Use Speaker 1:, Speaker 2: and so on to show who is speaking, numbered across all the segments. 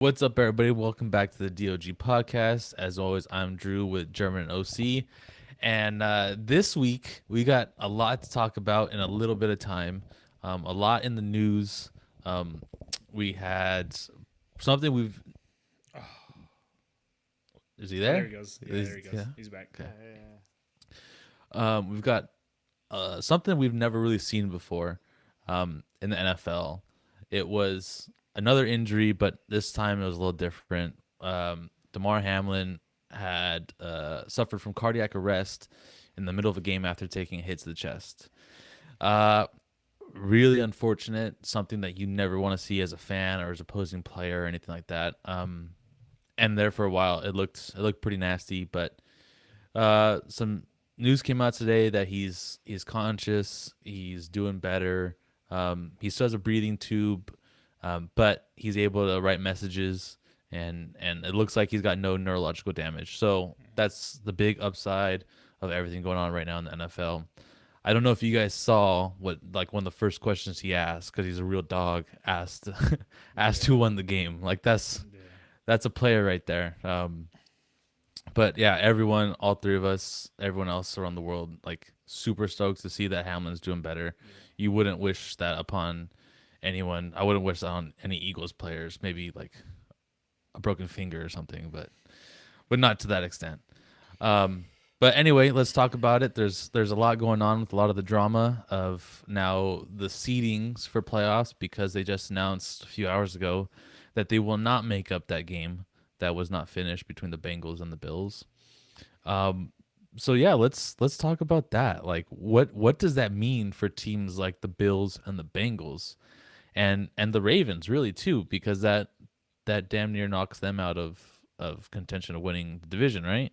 Speaker 1: What's up, everybody? Welcome back to the D.O.G podcast. As always, I'm Drew with German and OC. And this week, we got a lot to talk about in a little bit of time. A lot in the news. Um, we had something we've. Is he
Speaker 2: Oh, there
Speaker 1: there?
Speaker 2: he goes. Yeah, there he
Speaker 1: Yeah.
Speaker 2: goes. He's back.
Speaker 1: Okay.
Speaker 3: Yeah.
Speaker 1: We've got something we've never really seen before in the NFL. It was another injury, but this time it was a little different. Damar Hamlin had suffered from cardiac arrest in the middle of a game after taking a hit to the chest. Uh, really unfortunate, something that you never want to see as a fan or as opposing player or anything like that. And there for a while, it looked pretty nasty, but some news came out today that he's conscious, he's doing better. He still has a breathing tube, but he's able to write messages, and it looks like he's got no neurological damage. So that's the big upside of everything going on right now in the NFL. I don't know if you guys saw what like one of the first questions he asked because he's a real dog asked asked who
Speaker 2: Yeah,
Speaker 1: won the game. Like that's
Speaker 2: yeah,
Speaker 1: that's a player right there. But yeah, everyone, all three of us, everyone else around the world, like super stoked to see that Hamlin's doing better.
Speaker 2: yeah.
Speaker 1: You wouldn't wish that upon anyone. I wouldn't wish that on any Eagles players. Maybe like a broken finger or something, but not to that extent. But anyway, let's talk about it. There's a lot going on with a lot of the drama of now the seedings for playoffs because they just announced a few hours ago that they will not make up that game that was not finished between the Bengals and the Bills. So yeah, let's talk about that. Like what does that mean for teams like the Bills and the Bengals and the Ravens really too because that damn near knocks them out of contention of winning the division, right?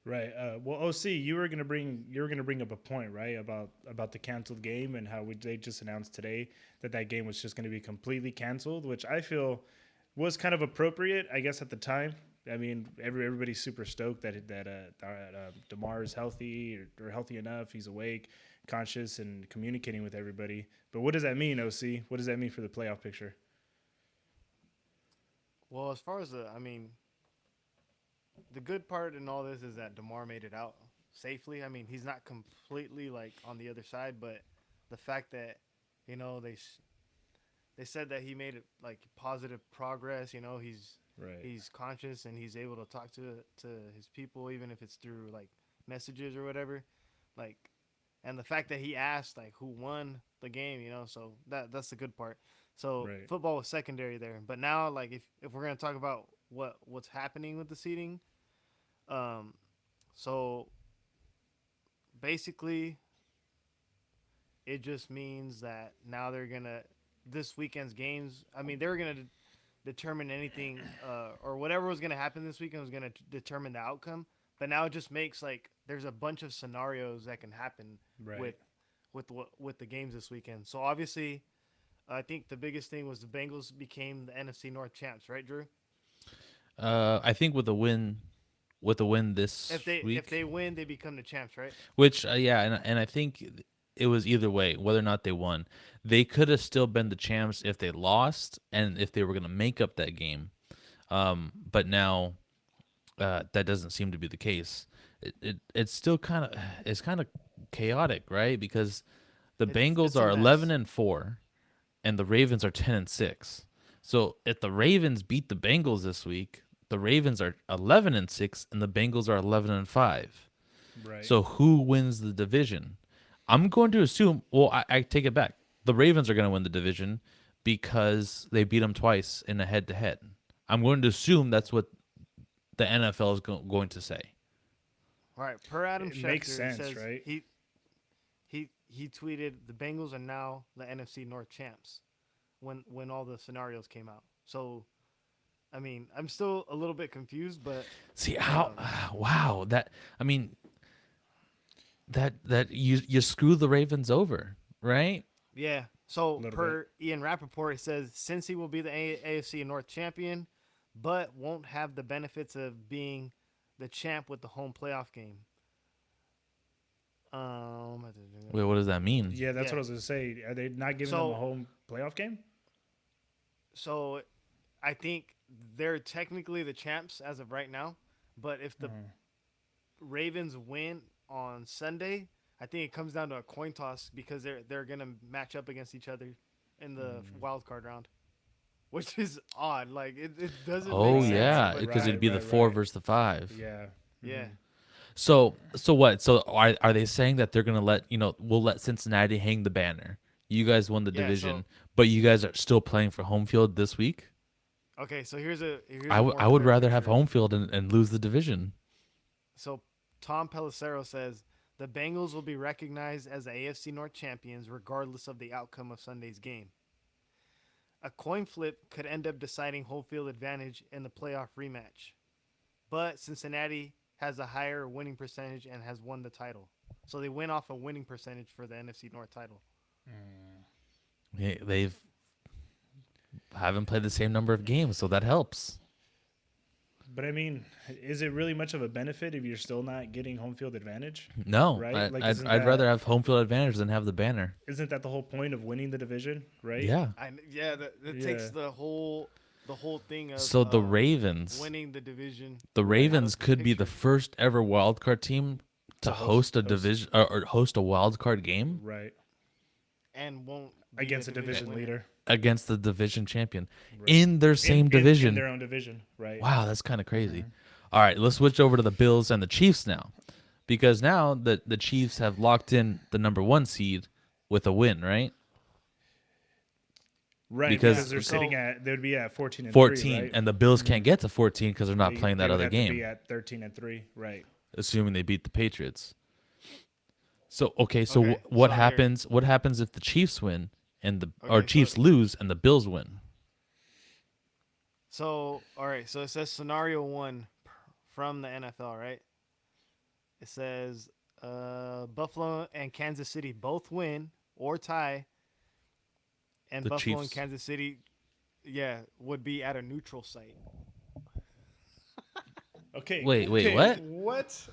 Speaker 2: Right. Well, OC, you were gonna bring up a point, right, about the canceled game and how they just announced today that game was just going to be completely canceled, which I feel was kind of appropriate, I guess, at the time. I mean, everybody's super stoked that Damar is healthy or healthy enough. He's awake, conscious, and communicating with everybody. But what does that mean, OC? What does that mean for the playoff picture?
Speaker 3: Well, as far as the good part in all this is that Demar made it out safely. I mean, he's not completely like on the other side, but the fact that you know they said that he made it like positive progress. You know,
Speaker 2: Right.
Speaker 3: he's conscious and he's able to talk to his people, even if it's through like messages or whatever. Like, and the fact that he asked like who won the game, you know, so that's the good part. So
Speaker 2: Right.
Speaker 3: football was secondary there, but now like if we're gonna talk about what's happening with the seating, um, so basically it just means that now they're gonna this weekend's games. I mean, they were gonna determine anything or whatever was gonna happen this weekend was gonna determine the outcome. But now it just makes like there's a bunch of scenarios that can happen
Speaker 2: Right.
Speaker 3: with with the games this weekend. So obviously, I think the biggest thing was the Bengals became the NFC North champs, right, Drew?
Speaker 1: I think with the win this
Speaker 3: If
Speaker 1: week,
Speaker 3: they win, they become the champs, right?
Speaker 1: which yeah, and I think it was either way, whether or not they won, they could have still been the champs if they lost and if they were going to make up that game. But now that doesn't seem to be the case. It's still kind of chaotic, right? Because the Bengals
Speaker 3: It's a
Speaker 1: are 11
Speaker 3: mess.
Speaker 1: and 4 and the Ravens are 10 and 6. So if the Ravens beat the Bengals this week, the Ravens are 11 and 6 and the Bengals are 11 and 5.
Speaker 2: Right.
Speaker 1: So who wins the division? I'm going to assume, well, I take it back. The Ravens are going to win the division because they beat them twice in a head to head. I'm going to assume that's what the NFL is going to say.
Speaker 3: All right, per Adam
Speaker 2: It makes
Speaker 3: Schefter, it
Speaker 2: sense,
Speaker 3: says
Speaker 2: right?
Speaker 3: he tweeted the Bengals are now the NFC North champs when all the scenarios came out. So I mean, I'm still a little bit confused, but
Speaker 1: See how
Speaker 3: um,
Speaker 1: wow, that I mean that you screw the Ravens over, right?
Speaker 3: yeah.
Speaker 2: A
Speaker 3: So
Speaker 2: little bit.
Speaker 3: per Ian Rappaport, it says since he will be the AFC North champion, but won't have the benefits of being the champ with the home playoff game. Um,
Speaker 1: Wait, what does that mean?
Speaker 2: Yeah, that's
Speaker 3: yeah.
Speaker 2: what I was gonna say. Are they not giving them a
Speaker 3: So
Speaker 2: home playoff game?
Speaker 3: so I think they're technically the champs as of right now, but if the Ravens win on Sunday, I think it comes down to a coin toss because they're gonna match up against each other in the wild card round, which is odd. Like it doesn't make
Speaker 1: Oh
Speaker 3: sense,
Speaker 1: yeah,
Speaker 2: Right,
Speaker 3: but
Speaker 1: because it'd
Speaker 2: right,
Speaker 1: be the
Speaker 2: right,
Speaker 1: four
Speaker 2: right.
Speaker 1: versus the five.
Speaker 2: Yeah.
Speaker 3: yeah.
Speaker 1: So what? So are they saying that they're gonna let we'll let Cincinnati hang the banner? You guys won the
Speaker 3: Yeah, so
Speaker 1: division, but you guys are still playing for home field this week.
Speaker 3: okay, so here's
Speaker 1: I
Speaker 3: a
Speaker 1: would
Speaker 3: more
Speaker 1: I would
Speaker 3: clear
Speaker 1: rather have
Speaker 3: picture.
Speaker 1: home field and lose the division.
Speaker 3: So Tom Pelissero says the Bengals will be recognized as the AFC North champions regardless of the outcome of Sunday's game. A coin flip could end up deciding home field advantage in the playoff rematch, but Cincinnati has a higher winning percentage and has won the title. So they win off a winning percentage for the NFC North title.
Speaker 1: They've haven't played the same number of games, so that helps.
Speaker 2: But I mean, is it really much of a benefit if you're still not getting home field advantage?
Speaker 1: No,
Speaker 2: Right? Like,
Speaker 1: I'd rather have home field advantage than have the banner.
Speaker 2: isn't that the whole point of winning the division? Right?
Speaker 1: Yeah.
Speaker 3: Yeah, that
Speaker 2: Yeah.
Speaker 3: takes the whole thing of
Speaker 1: So
Speaker 3: winning the division
Speaker 1: the
Speaker 2: Right.
Speaker 3: out of
Speaker 1: Ravens
Speaker 3: the
Speaker 1: could be the
Speaker 3: picture.
Speaker 1: first ever wild card team to
Speaker 2: To
Speaker 1: host a
Speaker 2: host.
Speaker 1: division or host a wild card game
Speaker 2: Right.
Speaker 3: And won't be
Speaker 2: Against a division
Speaker 3: winner.
Speaker 2: leader.
Speaker 1: against the division champion
Speaker 2: Right.
Speaker 1: in their same
Speaker 2: In
Speaker 1: division.
Speaker 2: their own division. Right.
Speaker 1: Wow, that's kind of crazy. All right, let's switch over to the Bills and the Chiefs now, because now the Chiefs have locked in the number one seed with a win, right?
Speaker 2: Right.
Speaker 1: Because
Speaker 2: Because they're sitting at, they would be at 14 and 3,
Speaker 1: 14,
Speaker 2: right?
Speaker 1: and the Bills can't get to 14 because they're not playing
Speaker 2: They
Speaker 1: that
Speaker 2: would
Speaker 1: other
Speaker 2: have to be
Speaker 1: game,
Speaker 2: at 13 and 3. Right.
Speaker 1: assuming they beat the Patriots. So okay, so
Speaker 3: Okay,
Speaker 1: what
Speaker 3: so here-
Speaker 1: happens? What happens if the Chiefs win and or
Speaker 3: Okay, so-
Speaker 1: Chiefs lose and the Bills win?
Speaker 3: So, all right. So it says scenario one from the NFL, right? It says Buffalo and Kansas City both win or tie, and
Speaker 1: The
Speaker 3: Buffalo and
Speaker 1: Chiefs.
Speaker 3: Kansas City, yeah, would be at a neutral site.
Speaker 2: Okay.
Speaker 1: Wait,
Speaker 2: okay,
Speaker 1: what?
Speaker 2: What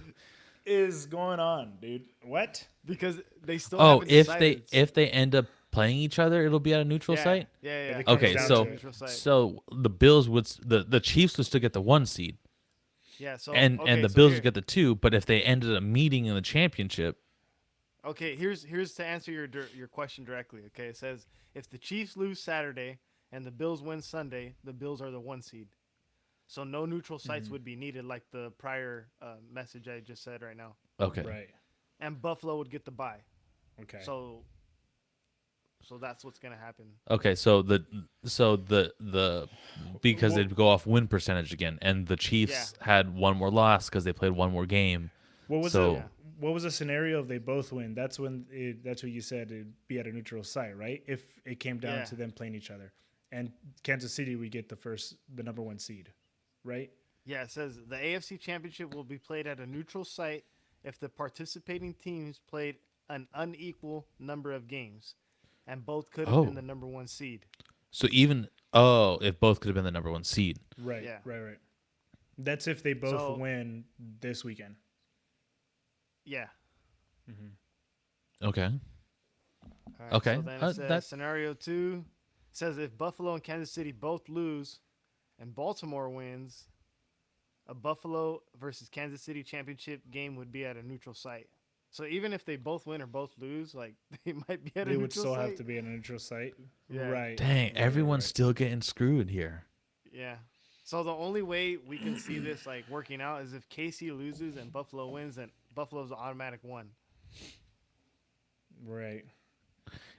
Speaker 2: is going on, dude? What?
Speaker 3: Because they still
Speaker 1: Oh,
Speaker 3: haven't decided.
Speaker 1: if they end up playing each other, it'll be at a neutral
Speaker 3: yeah,
Speaker 1: site.
Speaker 3: yeah,
Speaker 2: If
Speaker 3: yeah.
Speaker 2: it comes
Speaker 1: Okay,
Speaker 2: down
Speaker 1: so
Speaker 2: to it.
Speaker 3: neutral site.
Speaker 1: so the Bills would the Chiefs would still get the one seed,
Speaker 3: Yeah, so
Speaker 1: and
Speaker 3: okay,
Speaker 1: the
Speaker 3: so
Speaker 1: Bills
Speaker 3: here-
Speaker 1: would get the two. But if they ended up meeting in the championship,
Speaker 3: Okay, here's to answer your question directly. Okay, it says if the Chiefs lose Saturday and the Bills win Sunday, the Bills are the one seed. So no neutral sites would be needed, like the prior message I just said right now.
Speaker 1: okay,
Speaker 2: Right.
Speaker 3: And Buffalo would get the bye.
Speaker 2: Okay.
Speaker 3: So that's what's gonna happen.
Speaker 1: okay. So the because
Speaker 2: Well-
Speaker 1: they'd go off win percentage again, and the Chiefs had one more loss because they played one more game.
Speaker 2: What was
Speaker 1: So-
Speaker 2: the what was the scenario if they both win? That's that's what you said it'd be at a neutral site, right? If it came down
Speaker 3: Yeah.
Speaker 2: to them playing each other, and Kansas City we get the number one seed, right?
Speaker 3: Yeah, it says the AFC Championship will be played at a neutral site if the participating teams played an unequal number of games, and both could have
Speaker 1: Oh.
Speaker 3: been the number one seed.
Speaker 1: So even if both could have been the number one seed.
Speaker 2: Right.
Speaker 3: Yeah.
Speaker 2: Right. That's if they both
Speaker 3: So-
Speaker 2: win this weekend.
Speaker 3: Yeah.
Speaker 1: Okay.
Speaker 3: All right,
Speaker 1: Okay,
Speaker 3: So then it says
Speaker 1: that-
Speaker 3: scenario two says if Buffalo and Kansas City both lose and Baltimore wins, a Buffalo versus Kansas City championship game would be at a neutral site. So even if they both win or both lose, like they might be at a
Speaker 2: They
Speaker 3: neutral
Speaker 2: would still
Speaker 3: site.
Speaker 2: have to be in a neutral site.
Speaker 3: Yeah.
Speaker 2: Right.
Speaker 1: Dang,
Speaker 2: Right,
Speaker 1: everyone's
Speaker 2: right.
Speaker 1: still getting screwed here.
Speaker 3: Yeah. So the only way we can see this like working out is if KC loses and Buffalo wins, then Buffalo's the automatic one.
Speaker 2: Right.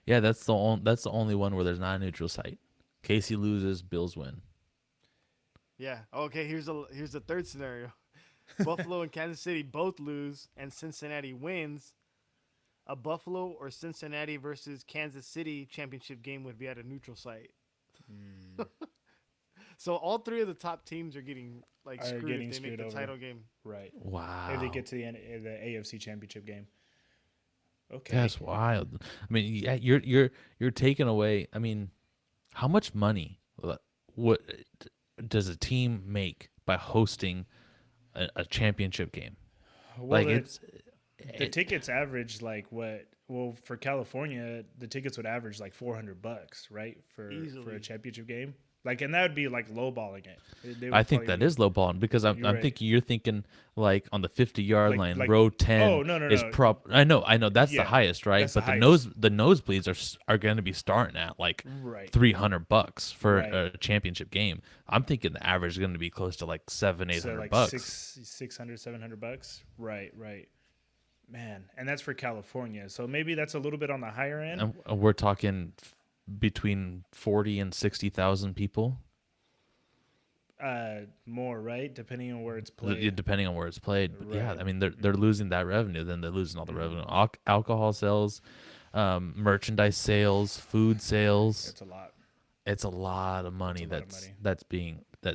Speaker 1: Yeah, that's the only one where there's not a neutral site. Casey loses, Bills win.
Speaker 3: Yeah. Okay. Here's the third scenario. Buffalo and Kansas City both lose, and Cincinnati wins. A Buffalo or Cincinnati versus Kansas City championship game would be at a neutral site. So all three of the top teams are getting like
Speaker 2: Are
Speaker 3: screwed
Speaker 2: getting
Speaker 3: if they make
Speaker 2: screwed
Speaker 3: the
Speaker 2: over.
Speaker 3: title game.
Speaker 2: Right.
Speaker 1: Wow,
Speaker 2: If they get to the AFC Championship game. Okay.
Speaker 1: that's wild. I mean, yeah, you're taking away. I mean, how much money what does a team make by hosting a championship game?
Speaker 2: Well,
Speaker 1: Like
Speaker 2: the tickets average like what? Well, for California, the tickets would average like $400, right? For a
Speaker 3: Easily.
Speaker 2: championship game. Like, and that would be like lowballing it. They
Speaker 1: I
Speaker 2: would
Speaker 1: think
Speaker 2: probably
Speaker 1: that
Speaker 2: be.
Speaker 1: is low balling because I'm
Speaker 2: You're
Speaker 1: I'm
Speaker 2: right.
Speaker 1: thinking you're thinking like on the 50-yard line,
Speaker 2: Like.
Speaker 1: row
Speaker 2: Oh
Speaker 1: 10
Speaker 2: no no
Speaker 1: is
Speaker 2: no.
Speaker 1: prop. I know that's the
Speaker 2: Yeah,
Speaker 1: highest, right?
Speaker 2: that's the
Speaker 1: But
Speaker 2: highest.
Speaker 1: the nosebleeds are going to be starting at like
Speaker 2: Right.
Speaker 1: $300 for
Speaker 2: Right.
Speaker 1: a championship game. I'm thinking the average is going to be close to like seven eight
Speaker 2: So
Speaker 1: hundred
Speaker 2: like
Speaker 1: bucks.
Speaker 2: 600 $700. Right. Right. Man, and that's for California. So maybe that's a little bit on the higher end.
Speaker 1: And we're talking between 40 and 60,000 people,
Speaker 2: More right, depending on where it's played.
Speaker 1: depending on where it's played. But yeah,
Speaker 2: Right.
Speaker 1: I mean they're losing that revenue. Then they're losing all the
Speaker 2: Mm-hmm.
Speaker 1: revenue, alcohol sales, merchandise sales, food sales.
Speaker 2: It's a lot.
Speaker 1: It's a lot of
Speaker 2: It's a
Speaker 1: money
Speaker 2: lot of money.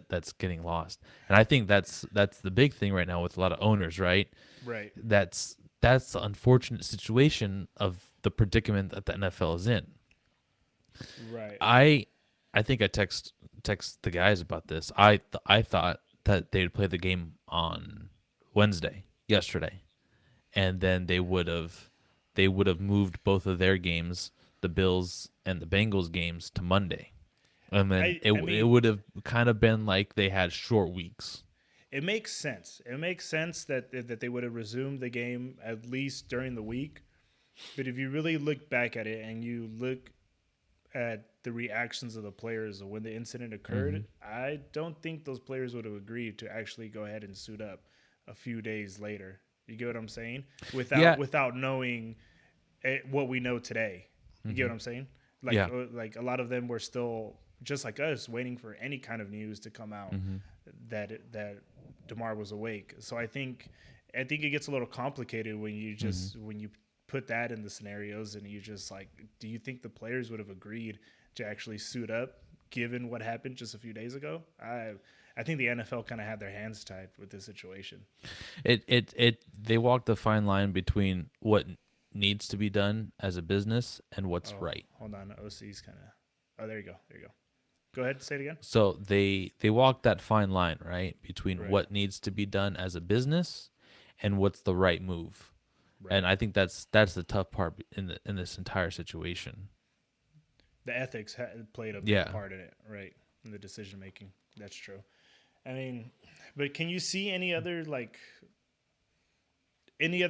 Speaker 1: that's getting lost. And I think that's the big thing right now with a lot of owners, right?
Speaker 2: Right.
Speaker 1: That's the unfortunate situation of the predicament that the NFL is in.
Speaker 2: Right.
Speaker 1: I I think I text the guys about this. I thought that they'd play the game on Wednesday, yesterday, and then they would have moved both of their games, the Bills and the Bengals games, to Monday. And then
Speaker 2: I
Speaker 1: it
Speaker 2: mean,
Speaker 1: would have kind of been like they had short weeks.
Speaker 2: it makes sense. It makes sense that they would have resumed the game at least during the week. But if you really look back at it and you look at the reactions of the players when the incident
Speaker 1: Hmm.
Speaker 2: occurred, I don't think those players would have agreed to actually go ahead and suit up a few days later. You get what I'm saying?
Speaker 1: Yeah.
Speaker 2: Without knowing what we know today. You get
Speaker 1: Hmm.
Speaker 2: what I'm saying?
Speaker 1: Yeah.
Speaker 2: Like a lot of them were still just like us, waiting for any kind of news to come out
Speaker 1: Hmm.
Speaker 2: that Demar was awake. So I think it gets a little complicated when
Speaker 1: Hmm.
Speaker 2: when you put that in the scenarios and you just like, do you think the players would have agreed to actually suit up given what happened just a few days ago? I think the NFL kind of had their hands tied with this situation.
Speaker 1: It they walk the fine line between what needs to be done as a business and what's
Speaker 2: Oh,
Speaker 1: right.
Speaker 2: hold on, OC's kind of. Oh, there you go. There you go. Go ahead. Say it again.
Speaker 1: So they walk that fine line, right, between
Speaker 2: Right.
Speaker 1: what needs to be done as a business and what's the right move. And
Speaker 2: Right.
Speaker 1: I think that's the tough part in this entire situation.
Speaker 2: The ethics played a big
Speaker 1: Yeah.
Speaker 2: part in it, right? In the decision making. That's true. I mean, but can you see any other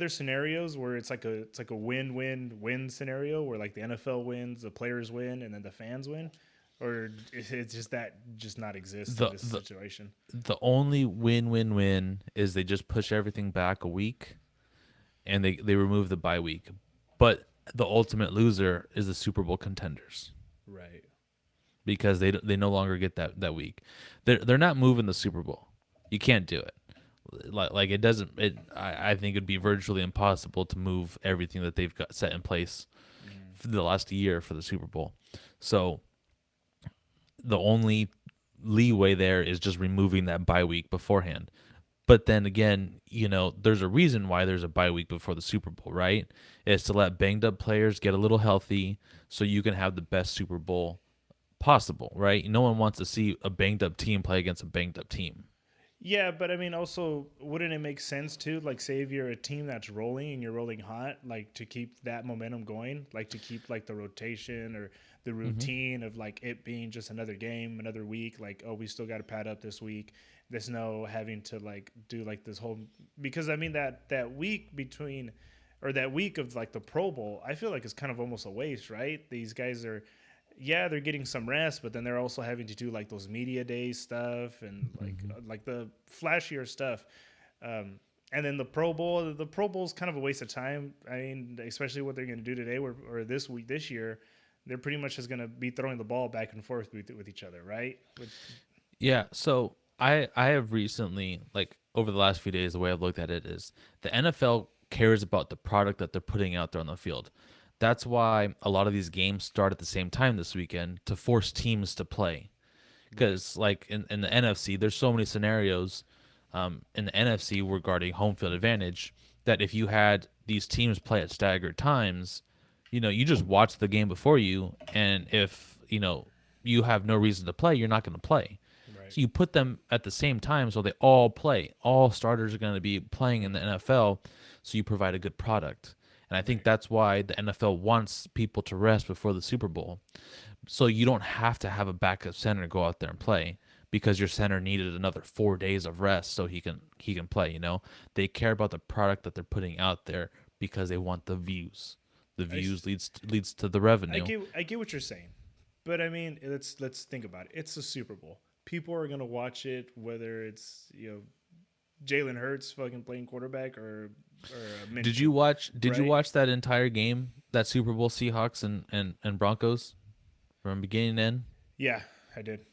Speaker 2: scenarios where it's like a win-win-win scenario where like the NFL wins, the players win, and then the fans win, or is it just that just not exist in
Speaker 1: The
Speaker 2: this
Speaker 1: the
Speaker 2: situation?
Speaker 1: the only win-win-win is they just push everything back a week and they remove the bye week. But the ultimate loser is the Super Bowl contenders
Speaker 2: Right.
Speaker 1: because they no longer get that week. They're not moving the Super Bowl. You can't do it. Like it doesn't. I think it'd be virtually impossible to move everything that they've got set in place
Speaker 2: Mm.
Speaker 1: for the last year for the Super Bowl. So the only leeway there is just removing that bye week beforehand. But then again, there's a reason why there's a bye week before the Super Bowl, right? It's to let banged up players get a little healthy so you can have the best Super Bowl possible, right? No one wants to see a banged up team play against a banged up team.
Speaker 2: Yeah, but I mean, also, wouldn't it make sense too? Like, say if you're a team that's rolling and you're rolling hot, like to keep that momentum going, like to keep like the rotation or the
Speaker 1: Hmm.
Speaker 2: routine of like it being just another game, another week. Like, oh, we still got to pad up this week. There's no having to like do like this whole because I mean that week between or that week of like the Pro Bowl, I feel like it's kind of almost a waste, right? These guys are yeah, they're getting some rest, but then they're also having to do like those media day stuff and
Speaker 1: Hmm.
Speaker 2: like the flashier stuff. And then the Pro Bowl is kind of a waste of time. I mean, especially what they're going to do today or this week, this year, they're pretty much just going to be throwing the ball back and forth with each other, right? Which,
Speaker 1: Yeah. So I have recently, like over the last few days, the way I've looked at it is the NFL cares about the product that they're putting out there on the field. That's why a lot of these games start at the same time this weekend to force teams to play.
Speaker 2: right,
Speaker 1: Because like in the NFC, there's so many scenarios in the NFC regarding home field advantage that if you had these teams play at staggered times, you just watch the game before you, and if you have no reason to play, you're not going to play.
Speaker 2: right,
Speaker 1: So you put them at the same time so they all play. All starters are going to be playing in the NFL, so you provide a good product. And I think
Speaker 2: Right.
Speaker 1: that's why the NFL wants people to rest before the Super Bowl. So you don't have to have a backup center go out there and play because your center needed another 4 days of rest so he can play, you know? They care about the product that they're putting out there because they want the views. The
Speaker 2: I, s-
Speaker 1: views leads to the revenue.
Speaker 2: I get what you're saying, but I mean, let's think about it. It's the Super Bowl. People are gonna watch it whether it's Jalen Hurts fucking playing quarterback or a Minshew,
Speaker 1: Did you
Speaker 2: right?
Speaker 1: watch that entire game, that Super Bowl Seahawks and Broncos from beginning to end?
Speaker 2: Yeah, I did.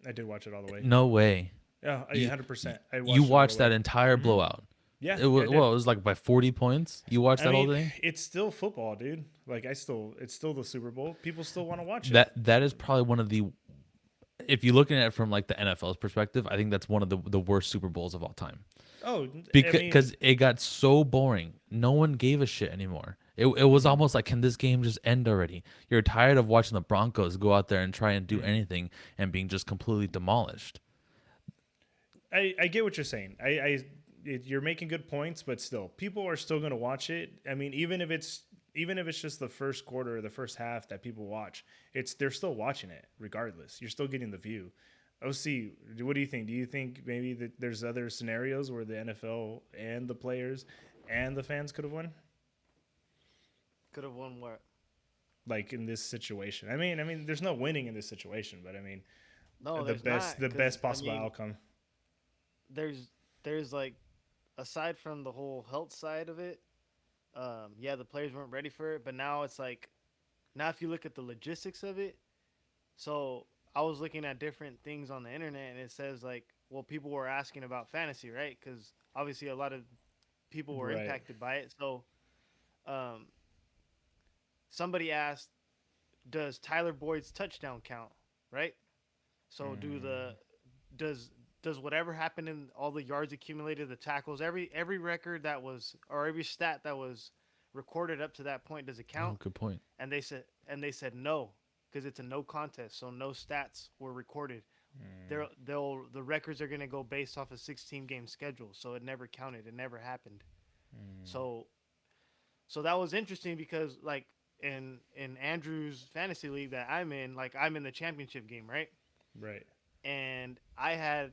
Speaker 2: I did watch it all the way.
Speaker 1: No way.
Speaker 2: Yeah,
Speaker 1: You
Speaker 2: 100%. I
Speaker 1: you
Speaker 2: watched it all the
Speaker 1: watched that
Speaker 2: way.
Speaker 1: entire
Speaker 2: Hmm.
Speaker 1: blowout.
Speaker 2: Yeah,
Speaker 1: It
Speaker 2: yeah,
Speaker 1: was
Speaker 2: I did.
Speaker 1: well, it was like by 40 points. You watched
Speaker 2: I
Speaker 1: that whole
Speaker 2: mean,
Speaker 1: thing?
Speaker 2: it's still football, dude. Like it's still the Super Bowl. People still want to watch it.
Speaker 1: That is probably one of the, if you're looking at it from like the NFL's perspective, I think that's one of the worst Super Bowls of all time.
Speaker 2: Oh, I mean,
Speaker 1: Because it got so boring. No one gave a shit anymore. It was almost like, can this game just end already? You're tired of watching the Broncos go out there and try and do anything and being just completely demolished.
Speaker 2: I get what you're saying. You're making good points, but still, people are still going to watch it. I mean, even if it's just the first quarter or the first half that people watch, it's they're still watching it regardless. You're still getting the view. OC, what do you think? Do you think maybe that there's other scenarios where the NFL and the players and the fans could have won,
Speaker 3: Could have won what?
Speaker 2: like in this situation? I mean, there's no winning in this situation, but I mean,
Speaker 3: No, there's not.
Speaker 2: the
Speaker 3: Because
Speaker 2: best
Speaker 3: I
Speaker 2: possible
Speaker 3: mean,
Speaker 2: outcome.
Speaker 3: there's like, aside from the whole health side of it, yeah, the players weren't ready for it. But now it's like, now if you look at the logistics of it, so I was looking at different things on the internet, and it says like, well, people were asking about fantasy, right? Because obviously a lot of people were
Speaker 2: Right.
Speaker 3: impacted by it. So, um, somebody asked, does Tyler Boyd's touchdown count? Right. So does does whatever happened in all the yards accumulated, the tackles, every record that was, or every stat that was recorded up to that point, does it count?
Speaker 1: Oh, good point.
Speaker 3: And they said no, because it's a no contest, so no stats were recorded. The records are gonna go based off a 16 game schedule, so it never counted, it never happened. So that was interesting because like in Andrew's fantasy league that I'm in, like I'm in the championship game, right?
Speaker 2: Right.
Speaker 3: And I had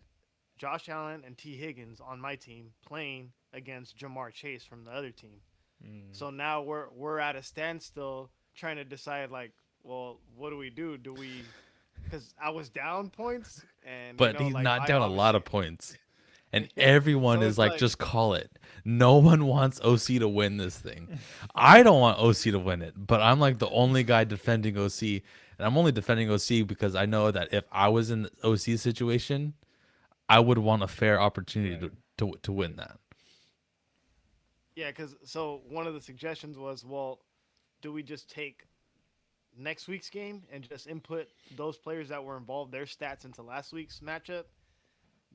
Speaker 3: Josh Allen and T. Higgins on my team playing against Jamar Chase from the other team. So now we're at a standstill trying to decide like, well, what do we do? Do we, because I was down points, and
Speaker 1: But he's
Speaker 3: like
Speaker 1: not
Speaker 3: I
Speaker 1: down a lot
Speaker 3: obviously
Speaker 1: of points. And
Speaker 3: yeah.
Speaker 1: everyone
Speaker 3: So
Speaker 1: is
Speaker 3: it's
Speaker 1: like,
Speaker 3: like
Speaker 1: just call it. No one wants OC to win this thing. I don't want OC to win it, but I'm like the only guy defending OC. And I'm only defending OC because I know that if I was in the OC situation, I would want a fair opportunity
Speaker 2: Right.
Speaker 1: to win that.
Speaker 3: yeah, because so one of the suggestions was, well, do we just take next week's game and just input those players that were involved, their stats, into last week's matchup?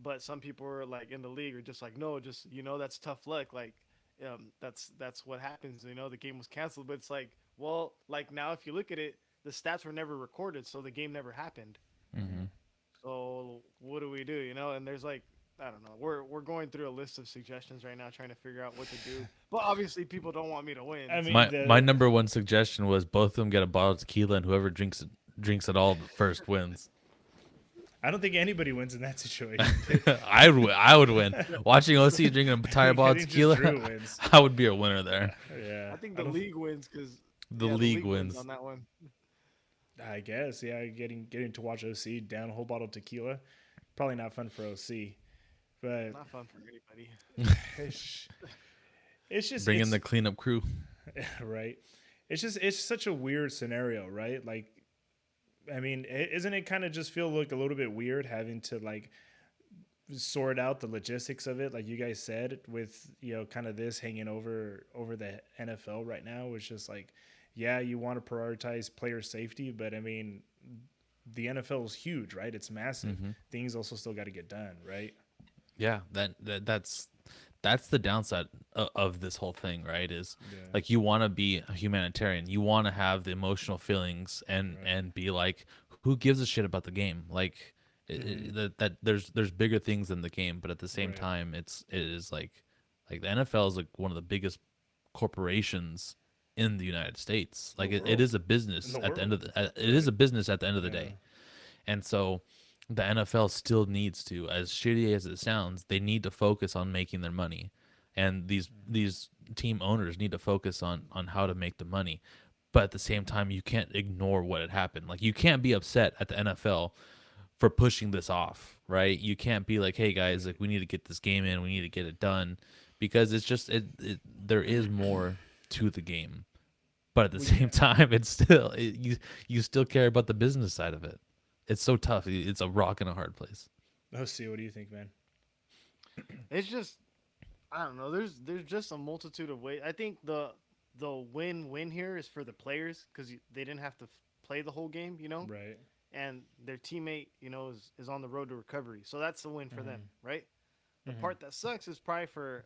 Speaker 3: But some people were like in the league are just like, no, just that's tough luck. Like, that's what happens. The game was canceled. But it's like, well, like now if you look at it, the stats were never recorded, so the game never happened.
Speaker 1: Hmm.
Speaker 3: So what do we do? And there's like, I don't know. We're going through a list of suggestions right now, trying to figure out what to do. But obviously, people don't want me to win.
Speaker 2: I mean,
Speaker 1: My my
Speaker 2: the
Speaker 1: number one suggestion was both of them get a bottle of tequila, and whoever drinks it all first wins.
Speaker 2: I don't think anybody wins in that situation, dude.
Speaker 1: I would win. Watching OC drinking a entire bottle of
Speaker 2: I think just
Speaker 1: tequila,
Speaker 2: Drew wins.
Speaker 1: I would be a winner there.
Speaker 2: Yeah,
Speaker 3: I think
Speaker 2: I
Speaker 3: the
Speaker 2: don't.
Speaker 3: league wins because
Speaker 1: The
Speaker 3: yeah, the
Speaker 1: league
Speaker 3: league wins
Speaker 1: wins.
Speaker 3: on that one.
Speaker 2: I guess, yeah. Getting to watch OC down a whole bottle of tequila, probably not fun for OC. But
Speaker 3: Not fun for anybody.
Speaker 2: it's, it's just
Speaker 1: Bring in the
Speaker 2: it's
Speaker 1: cleanup crew.
Speaker 2: right. It's such a weird scenario, right? Like, I mean, isn't it kind of just feel like a little bit weird having to like sort out the logistics of it, like you guys said, with kind of this hanging over the NFL right now? It's just like, yeah, you want to prioritize player safety, but I mean, the NFL is huge, right? It's massive.
Speaker 1: Hmm.
Speaker 2: Things also still got to get done, right?
Speaker 1: Yeah, that's the downside of this whole thing, right? Is
Speaker 2: Yeah.
Speaker 1: like you want to be a humanitarian, you want to have the emotional feelings
Speaker 2: Right.
Speaker 1: and be like, who gives a shit about the game? Like
Speaker 2: Hmm.
Speaker 1: that there's bigger things than the game, but at the same
Speaker 2: Right.
Speaker 1: time, it is like the NFL is like one of the biggest corporations in the United States.
Speaker 2: The
Speaker 1: Like it
Speaker 2: world,
Speaker 1: is a
Speaker 2: in
Speaker 1: business
Speaker 2: the
Speaker 1: at the end of
Speaker 2: world,
Speaker 1: the. It is
Speaker 2: right?
Speaker 1: a business at the end of the
Speaker 2: Yeah,
Speaker 1: day, and so the NFL still needs to, as shitty as it sounds, they need to focus on making their money, and these team owners need to focus on how to make the money. But at the same time, you can't ignore what had happened. Like you can't be upset at the NFL for pushing this off, right? You can't be like, "Hey guys, like we need to get this game in, we need to get it done," because it's just there is more to the game. But at the
Speaker 2: well,
Speaker 1: same
Speaker 2: yeah.
Speaker 1: time, it's still you still care about the business side of it. It's so tough. It's a rock and a hard place.
Speaker 2: Let's see. What do you think, man?
Speaker 3: It's just I don't know. There's just a multitude of ways. I think the win-win here is for the players because they didn't have to play the whole game,
Speaker 2: Right.
Speaker 3: and their teammate, is on the road to recovery. So that's the win for them,
Speaker 2: Hmm.
Speaker 3: right? The
Speaker 2: Hmm.
Speaker 3: part that sucks is probably for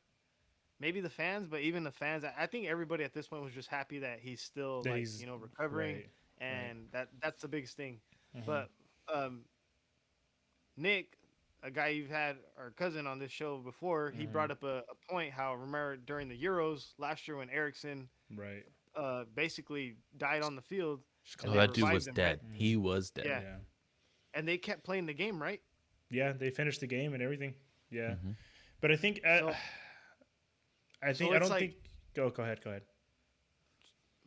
Speaker 3: maybe the fans, but even the fans, I think everybody at this point was just happy that he's still
Speaker 2: That
Speaker 3: like
Speaker 2: he's
Speaker 3: recovering,
Speaker 2: right. Right.
Speaker 3: and that's the biggest thing.
Speaker 2: Hmm.
Speaker 3: But um, Nick, a guy you've had our cousin on this show before, he
Speaker 2: Hmm.
Speaker 3: brought up a point. How remember during the Euros last year when Ericsson
Speaker 2: Right.
Speaker 3: basically died on the field,
Speaker 2: Just
Speaker 3: and
Speaker 1: Oh,
Speaker 3: they
Speaker 1: that
Speaker 2: collapsed.
Speaker 1: dude was
Speaker 3: revived him, right?
Speaker 1: dead. He
Speaker 2: Hmm.
Speaker 1: was dead.
Speaker 3: Yeah,
Speaker 2: Yeah.
Speaker 3: and they kept playing the game, right?
Speaker 2: Yeah. They finished the game and everything. Yeah.
Speaker 1: Hmm.
Speaker 2: But I think
Speaker 3: So so
Speaker 2: I
Speaker 3: it's
Speaker 2: don't
Speaker 3: like,
Speaker 2: think. Go ahead. Go ahead.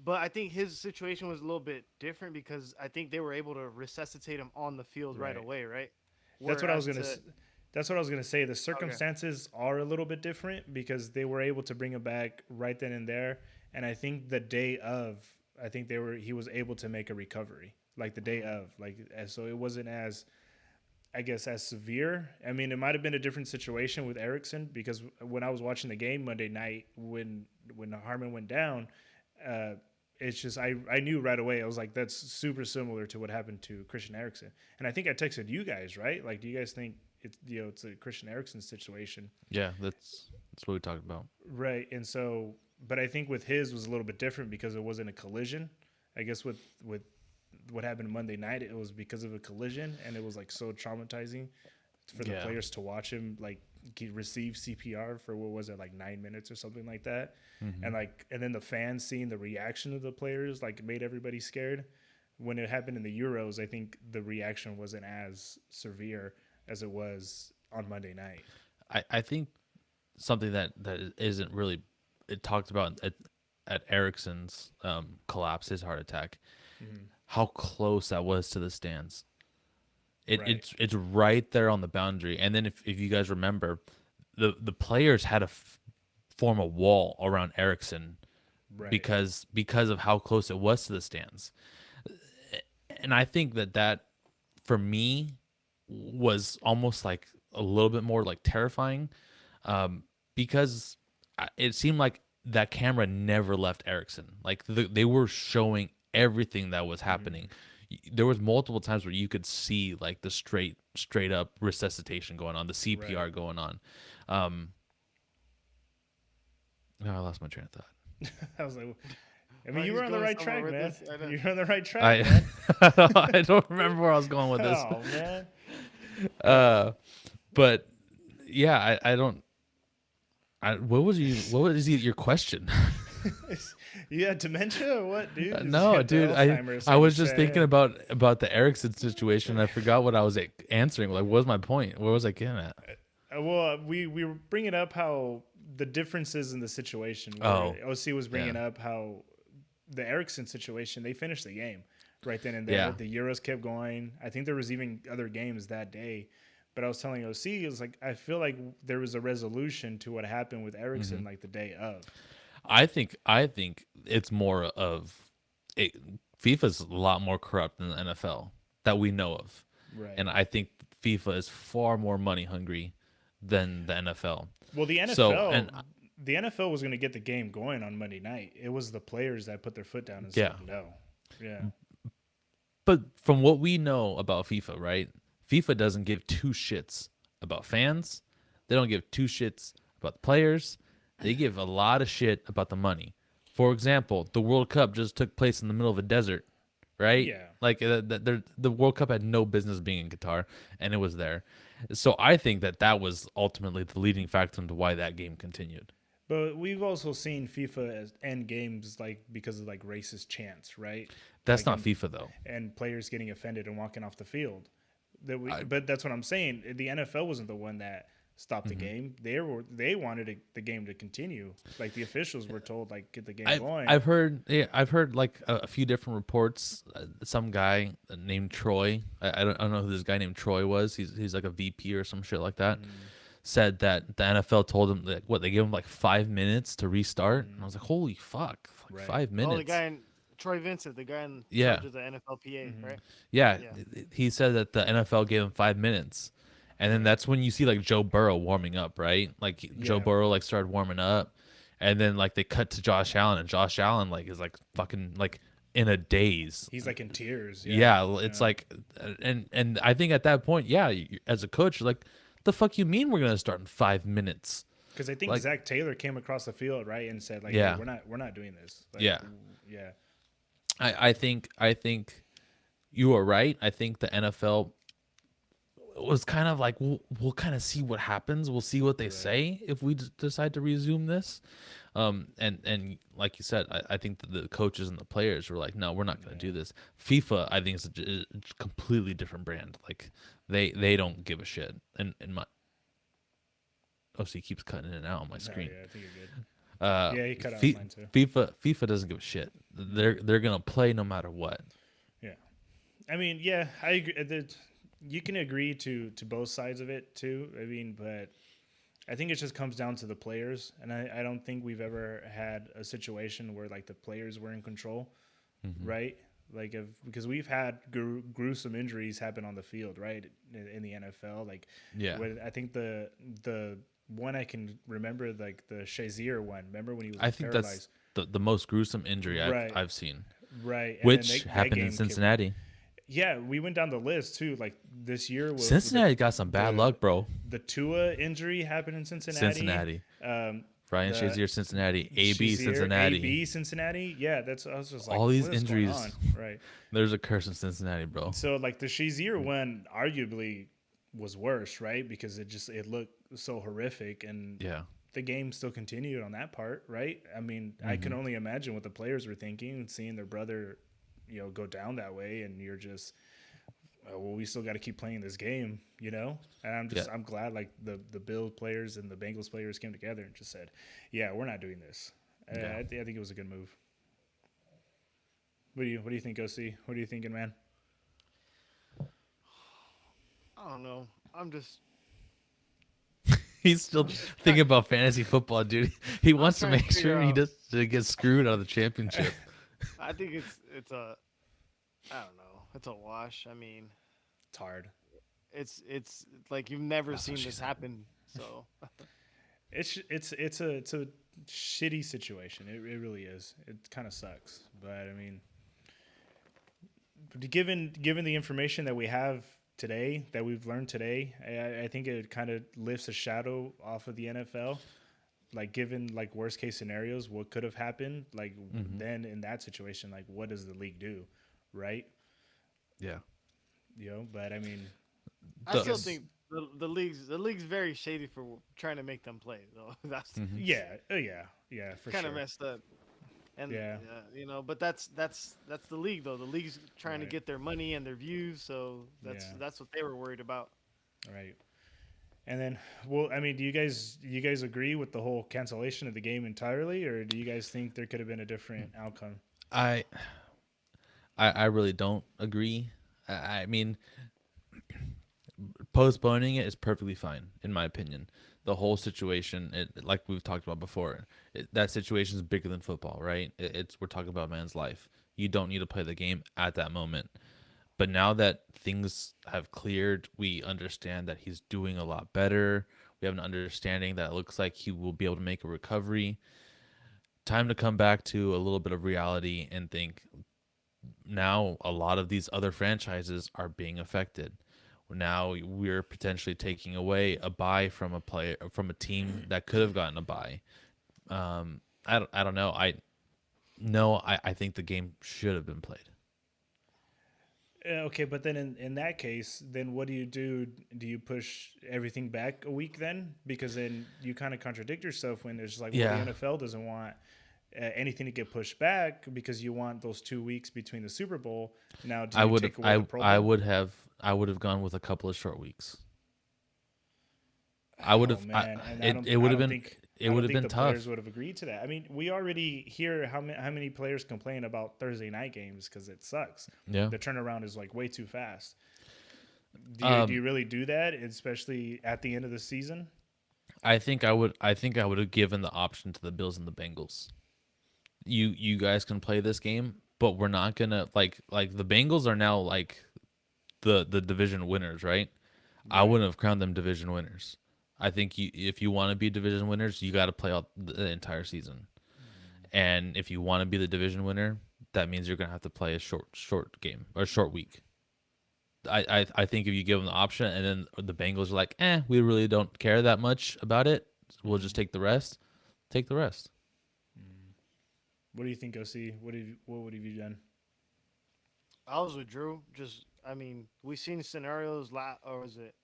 Speaker 3: but I think his situation was a little bit different because I think they were able to resuscitate him on the field right
Speaker 2: Right.
Speaker 3: away, right?
Speaker 2: That's what I was
Speaker 3: Whereas
Speaker 2: gonna.
Speaker 3: to
Speaker 2: That's what I was gonna say. The
Speaker 3: okay,
Speaker 2: circumstances are a little bit different because they were able to bring him back right then and there, and I think the day of, I think they were. He was able to make a recovery like the day
Speaker 3: mhm,
Speaker 2: of, so it wasn't as, I guess, as severe. I mean, it might have been a different situation with Erickson because when I was watching the game Monday night when Harmon went down, uh, it's just I knew right away. I was like, that's super similar to what happened to Christian Erickson. And I think I texted you guys, right? Like, do you guys think it's a Christian Erickson situation,
Speaker 1: Yeah, that's what we talked about.
Speaker 2: right? And so, but I think with his was a little bit different because it wasn't a collision. I guess with what happened Monday night, it was because of a collision, and it was like so traumatizing for the
Speaker 1: Yeah.
Speaker 2: players to watch him like receive CPR for what was it, like 9 minutes or something like that,
Speaker 1: Hmm.
Speaker 2: and then the fans seeing the reaction of the players like made everybody scared. When it happened in the Euros, I think the reaction wasn't as severe as it was on Monday night.
Speaker 1: I think something that isn't really it talked about at Ericsson's collapse, his heart attack,
Speaker 2: Hmm.
Speaker 1: how close that was to the stands.
Speaker 2: Right,
Speaker 1: It's right there on the boundary. And then if you guys remember, the players had to form a wall around Ericsson
Speaker 2: right.
Speaker 1: because of how close it was to the stands. And I think that for me was almost like a little bit more like terrifying, because it seemed like that camera never left Ericsson. Like they were showing everything that was
Speaker 2: Hmm.
Speaker 1: happening. There was multiple times where you could see like the straight up resuscitation going on, the
Speaker 2: Right.
Speaker 1: CPR going on. Um, oh, I lost my train of thought.
Speaker 2: I was like, I mean,
Speaker 3: oh,
Speaker 2: you
Speaker 3: he's
Speaker 2: were on the
Speaker 3: going
Speaker 2: right
Speaker 3: somewhere
Speaker 2: track,
Speaker 3: with
Speaker 2: man.
Speaker 3: this. I know.
Speaker 2: You're on the right track,
Speaker 1: I
Speaker 2: man.
Speaker 1: I don't remember where I was going with this.
Speaker 2: Oh man.
Speaker 1: Uh, but yeah, I don't. What was your question?
Speaker 2: You had dementia or what, dude? You
Speaker 1: No,
Speaker 2: had the
Speaker 1: dude.
Speaker 2: Alzheimer's
Speaker 1: I
Speaker 2: starting to
Speaker 1: was just
Speaker 2: set
Speaker 1: thinking
Speaker 2: in.
Speaker 1: about the Erickson situation. I forgot what I was answering. Like, what was my point? Where was I getting at?
Speaker 2: Well, we were bringing up how the differences in the situation where
Speaker 1: Oh,
Speaker 2: OC was
Speaker 1: yeah,
Speaker 2: bringing up how the Erickson situation, they finished the game right then and there.
Speaker 1: yeah.
Speaker 2: The Euros kept going. I think there was even other games that day. But I was telling OC, it was like I feel like there was a resolution to what happened with
Speaker 1: Hmm.
Speaker 2: Erickson like the day of.
Speaker 1: I think it's more of it. FIFA's a lot more corrupt than the NFL that we know of,
Speaker 2: Right.
Speaker 1: and I think FIFA is far more money hungry than the NFL.
Speaker 2: Well,
Speaker 1: So, and
Speaker 2: The NFL was going to get the game going on Monday night. It was the players that put their foot down and
Speaker 1: yeah,
Speaker 2: said no. Yeah.
Speaker 1: but from what we know about FIFA, right? FIFA doesn't give two shits about fans. They don't give two shits about the players. They give a lot of shit about the money. For example, the World Cup just took place in the middle of a desert, right?
Speaker 2: Yeah.
Speaker 1: Like the World Cup had no business being in Qatar, and it was there. So I think that was ultimately the leading factor into why that game continued.
Speaker 2: But we've also seen FIFA as end games like because of like racist chants, right?
Speaker 1: That's
Speaker 2: Like
Speaker 1: not FIFA though.
Speaker 2: and players getting offended and walking off the field.
Speaker 1: I,
Speaker 2: But that's what I'm saying. The NFL wasn't the one that stopped the
Speaker 1: mhm.
Speaker 2: game. They wanted the game to continue. Like the officials were told like get the game
Speaker 1: I've
Speaker 2: going.
Speaker 1: I've heard yeah, I've heard like a few different reports. Some guy named Troy, I don't know who this guy named Troy was. He's like a VP or some shit like that.
Speaker 2: Mm,
Speaker 1: Said that the NFL told him that what they gave him like 5 minutes to restart, and I
Speaker 2: mm,
Speaker 1: was like, holy fuck, like
Speaker 2: right.
Speaker 1: 5 minutes.
Speaker 3: Troy Vincent, the guy in
Speaker 1: Yeah,
Speaker 3: charge of the NFLPA,
Speaker 2: Hmm.
Speaker 3: right?
Speaker 1: yeah.
Speaker 3: Yeah.
Speaker 1: He said that the NFL gave him 5 minutes, and then
Speaker 2: Right.
Speaker 1: that's when you see like Joe Burrow warming up, right? Like Joe
Speaker 2: Yeah.
Speaker 1: Burrow like started warming up, and then like they cut to Josh Allen, and Josh Allen like is like fucking like in a daze.
Speaker 2: He's like in tears. Yeah.
Speaker 1: Yeah, it's
Speaker 2: Yeah.
Speaker 1: like, and I think at that point, yeah, as a coach, you're like, the fuck you mean we're gonna start in 5 minutes?
Speaker 2: Because I think
Speaker 1: Like,
Speaker 2: Zach Taylor came across the field right and said like, "Hey,
Speaker 1: yeah,
Speaker 2: we're not doing this." Like,
Speaker 1: yeah.
Speaker 2: yeah,
Speaker 1: I think you are right. I think the NFL was kind of like we'll kind of see what happens. We'll see what they
Speaker 2: right.
Speaker 1: say if we decide to resume this. And like you said, I think that the coaches and the players were like, no, we're not going to do
Speaker 2: Yeah.
Speaker 1: this. FIFA, I think, is a completely different brand. Like they don't give a shit. And my OC keeps cutting in and out on my
Speaker 2: Oh
Speaker 1: screen.
Speaker 2: yeah, I think you're good.
Speaker 1: Uh,
Speaker 2: Yeah, he cut out on mine too.
Speaker 1: FIFA doesn't give a shit. They're gonna play no matter what.
Speaker 2: Yeah, I mean, yeah, I agree. You can agree to both sides of it too. I mean, but I think it just comes down to the players, and I don't think we've ever had a situation where like the players were in control,
Speaker 1: Hmm.
Speaker 2: right? Like if because we've had gruesome injuries happen on the field, right? In the NFL, like
Speaker 1: Yeah,
Speaker 2: when I think the one I can remember, like the Shazier one. Remember when he was
Speaker 1: I
Speaker 2: like
Speaker 1: think that's
Speaker 2: paralyzed?
Speaker 1: the most gruesome injury
Speaker 2: Right,
Speaker 1: I've seen,
Speaker 2: right. And then
Speaker 1: which
Speaker 2: that
Speaker 1: happened in
Speaker 2: game came.
Speaker 1: Cincinnati.
Speaker 2: Yeah, we went down the list too. Like this year with
Speaker 1: Cincinnati got some bad
Speaker 2: the
Speaker 1: luck, bro.
Speaker 2: the Tua injury happened in Cincinnati.
Speaker 1: Cincinnati,
Speaker 2: Um,
Speaker 1: Ryan
Speaker 2: the
Speaker 1: Shazier, Cincinnati, AB,
Speaker 2: Shazier
Speaker 1: Cincinnati.
Speaker 2: AB Cincinnati. Yeah, that's I was just like,
Speaker 1: All these
Speaker 2: what is going
Speaker 1: injuries.
Speaker 2: on? Right.
Speaker 1: There's a curse in Cincinnati, bro.
Speaker 2: So like the Shazier one arguably was worse, right? Because it looked so horrific and
Speaker 1: Yeah.
Speaker 2: the game still continued on that part, right? I mean, I can
Speaker 1: Hmm.
Speaker 2: only imagine what the players were thinking, seeing their brother, go down that way, and you're just, well, we still got to keep playing this game, you know. And
Speaker 1: Yeah.
Speaker 2: I'm glad like the Bills players and the Bengals players came together and just said, yeah, we're not doing this.
Speaker 1: Yeah.
Speaker 2: I think it was a good move. What do you think, OC? What are you thinking, man?
Speaker 3: I don't know. I'm just
Speaker 1: He's still
Speaker 3: I'm just trying,
Speaker 1: thinking about fantasy football, dude. He
Speaker 3: I'm
Speaker 1: wants to
Speaker 3: trying to
Speaker 1: make
Speaker 3: figure
Speaker 1: sure he
Speaker 3: out.
Speaker 1: doesn't get screwed out of the championship.
Speaker 3: I think it's a I don't know. It's a wash. I mean,
Speaker 2: It's hard.
Speaker 3: it's like you've never
Speaker 1: That's what
Speaker 3: seen
Speaker 1: she
Speaker 3: this
Speaker 1: said.
Speaker 3: happen. So
Speaker 2: It's a shitty situation. It really is. It kind of sucks, but I mean, given the information that we have today, that we've learned today, I think it kind of lifts a shadow off of the NFL. Like given like worst case scenarios, what could have happened? Like
Speaker 1: Hmm.
Speaker 2: then in that situation, like what does the league do, right?
Speaker 1: Yeah.
Speaker 2: But I mean,
Speaker 3: I
Speaker 1: The,
Speaker 3: still
Speaker 2: because
Speaker 3: think the league's very shady for trying to make them play though. That's
Speaker 1: mhm.
Speaker 2: yeah, yeah, for
Speaker 3: kind of
Speaker 2: sure,
Speaker 3: messed up. And
Speaker 2: yeah,
Speaker 3: but that's the league though. The league's trying to
Speaker 2: right,
Speaker 3: get their money and their views, so
Speaker 2: yeah,
Speaker 3: that's what they were worried about.
Speaker 2: right. And then, well, I mean, do you guys agree with the whole cancellation of the game entirely, or do you guys think there could have been a different outcome?
Speaker 1: I, I really don't agree. I mean, postponing it is perfectly fine in my opinion. The whole situation, like we've talked about before, that situation is bigger than football, right? We're talking about a man's life. You don't need to play the game at that moment. But now that things have cleared, we understand that he's doing a lot better. We have an understanding that it looks like he will be able to make a recovery. Time to come back to a little bit of reality and think now a lot of these other franchises are being affected. Now we're potentially taking away a bye from a player from a team that could have gotten a bye. I don't know. I think the game should have been played.
Speaker 2: Okay, but then in that case, then what do you do? Do you push everything back a week then? Because then you kind of contradict yourself when there's like, well, the
Speaker 1: Yeah,
Speaker 2: NFL doesn't want anything to get pushed back because you want those 2 weeks between the Super Bowl. Now, do
Speaker 1: I
Speaker 2: you
Speaker 1: would have
Speaker 2: take away the Pro Bowl?
Speaker 1: I would have gone with a couple of short weeks. I would
Speaker 2: Oh
Speaker 1: have
Speaker 2: man, and
Speaker 1: it would have been it
Speaker 2: I
Speaker 1: would
Speaker 2: don't
Speaker 1: have
Speaker 2: think
Speaker 1: been
Speaker 2: the players
Speaker 1: tough.
Speaker 2: would have agreed to that. I mean, we already hear how many players complain about Thursday night games because it sucks.
Speaker 1: Yeah.
Speaker 2: The turnaround is like way too fast. Do
Speaker 1: Um,
Speaker 2: you really do that, especially at the end of the season?
Speaker 1: I think I would have given the option to the Bills and the Bengals. You guys can play this game, but we're not gonna like the Bengals are now like the division winners, right? I
Speaker 2: Right.
Speaker 1: wouldn't have crowned them division winners. I think if you want to be division winners, you got to play out the entire season. And if you want to be the division winner, that means you're gonna have to play a short game or short week. I think if you give them the option, and then the Bengals are like, we really don't care that much about it. We'll just take the rest. Take the rest.
Speaker 2: What do you think, OC? What would have you done?
Speaker 3: I was with Drew. Just, I mean, we seen scenarios or was it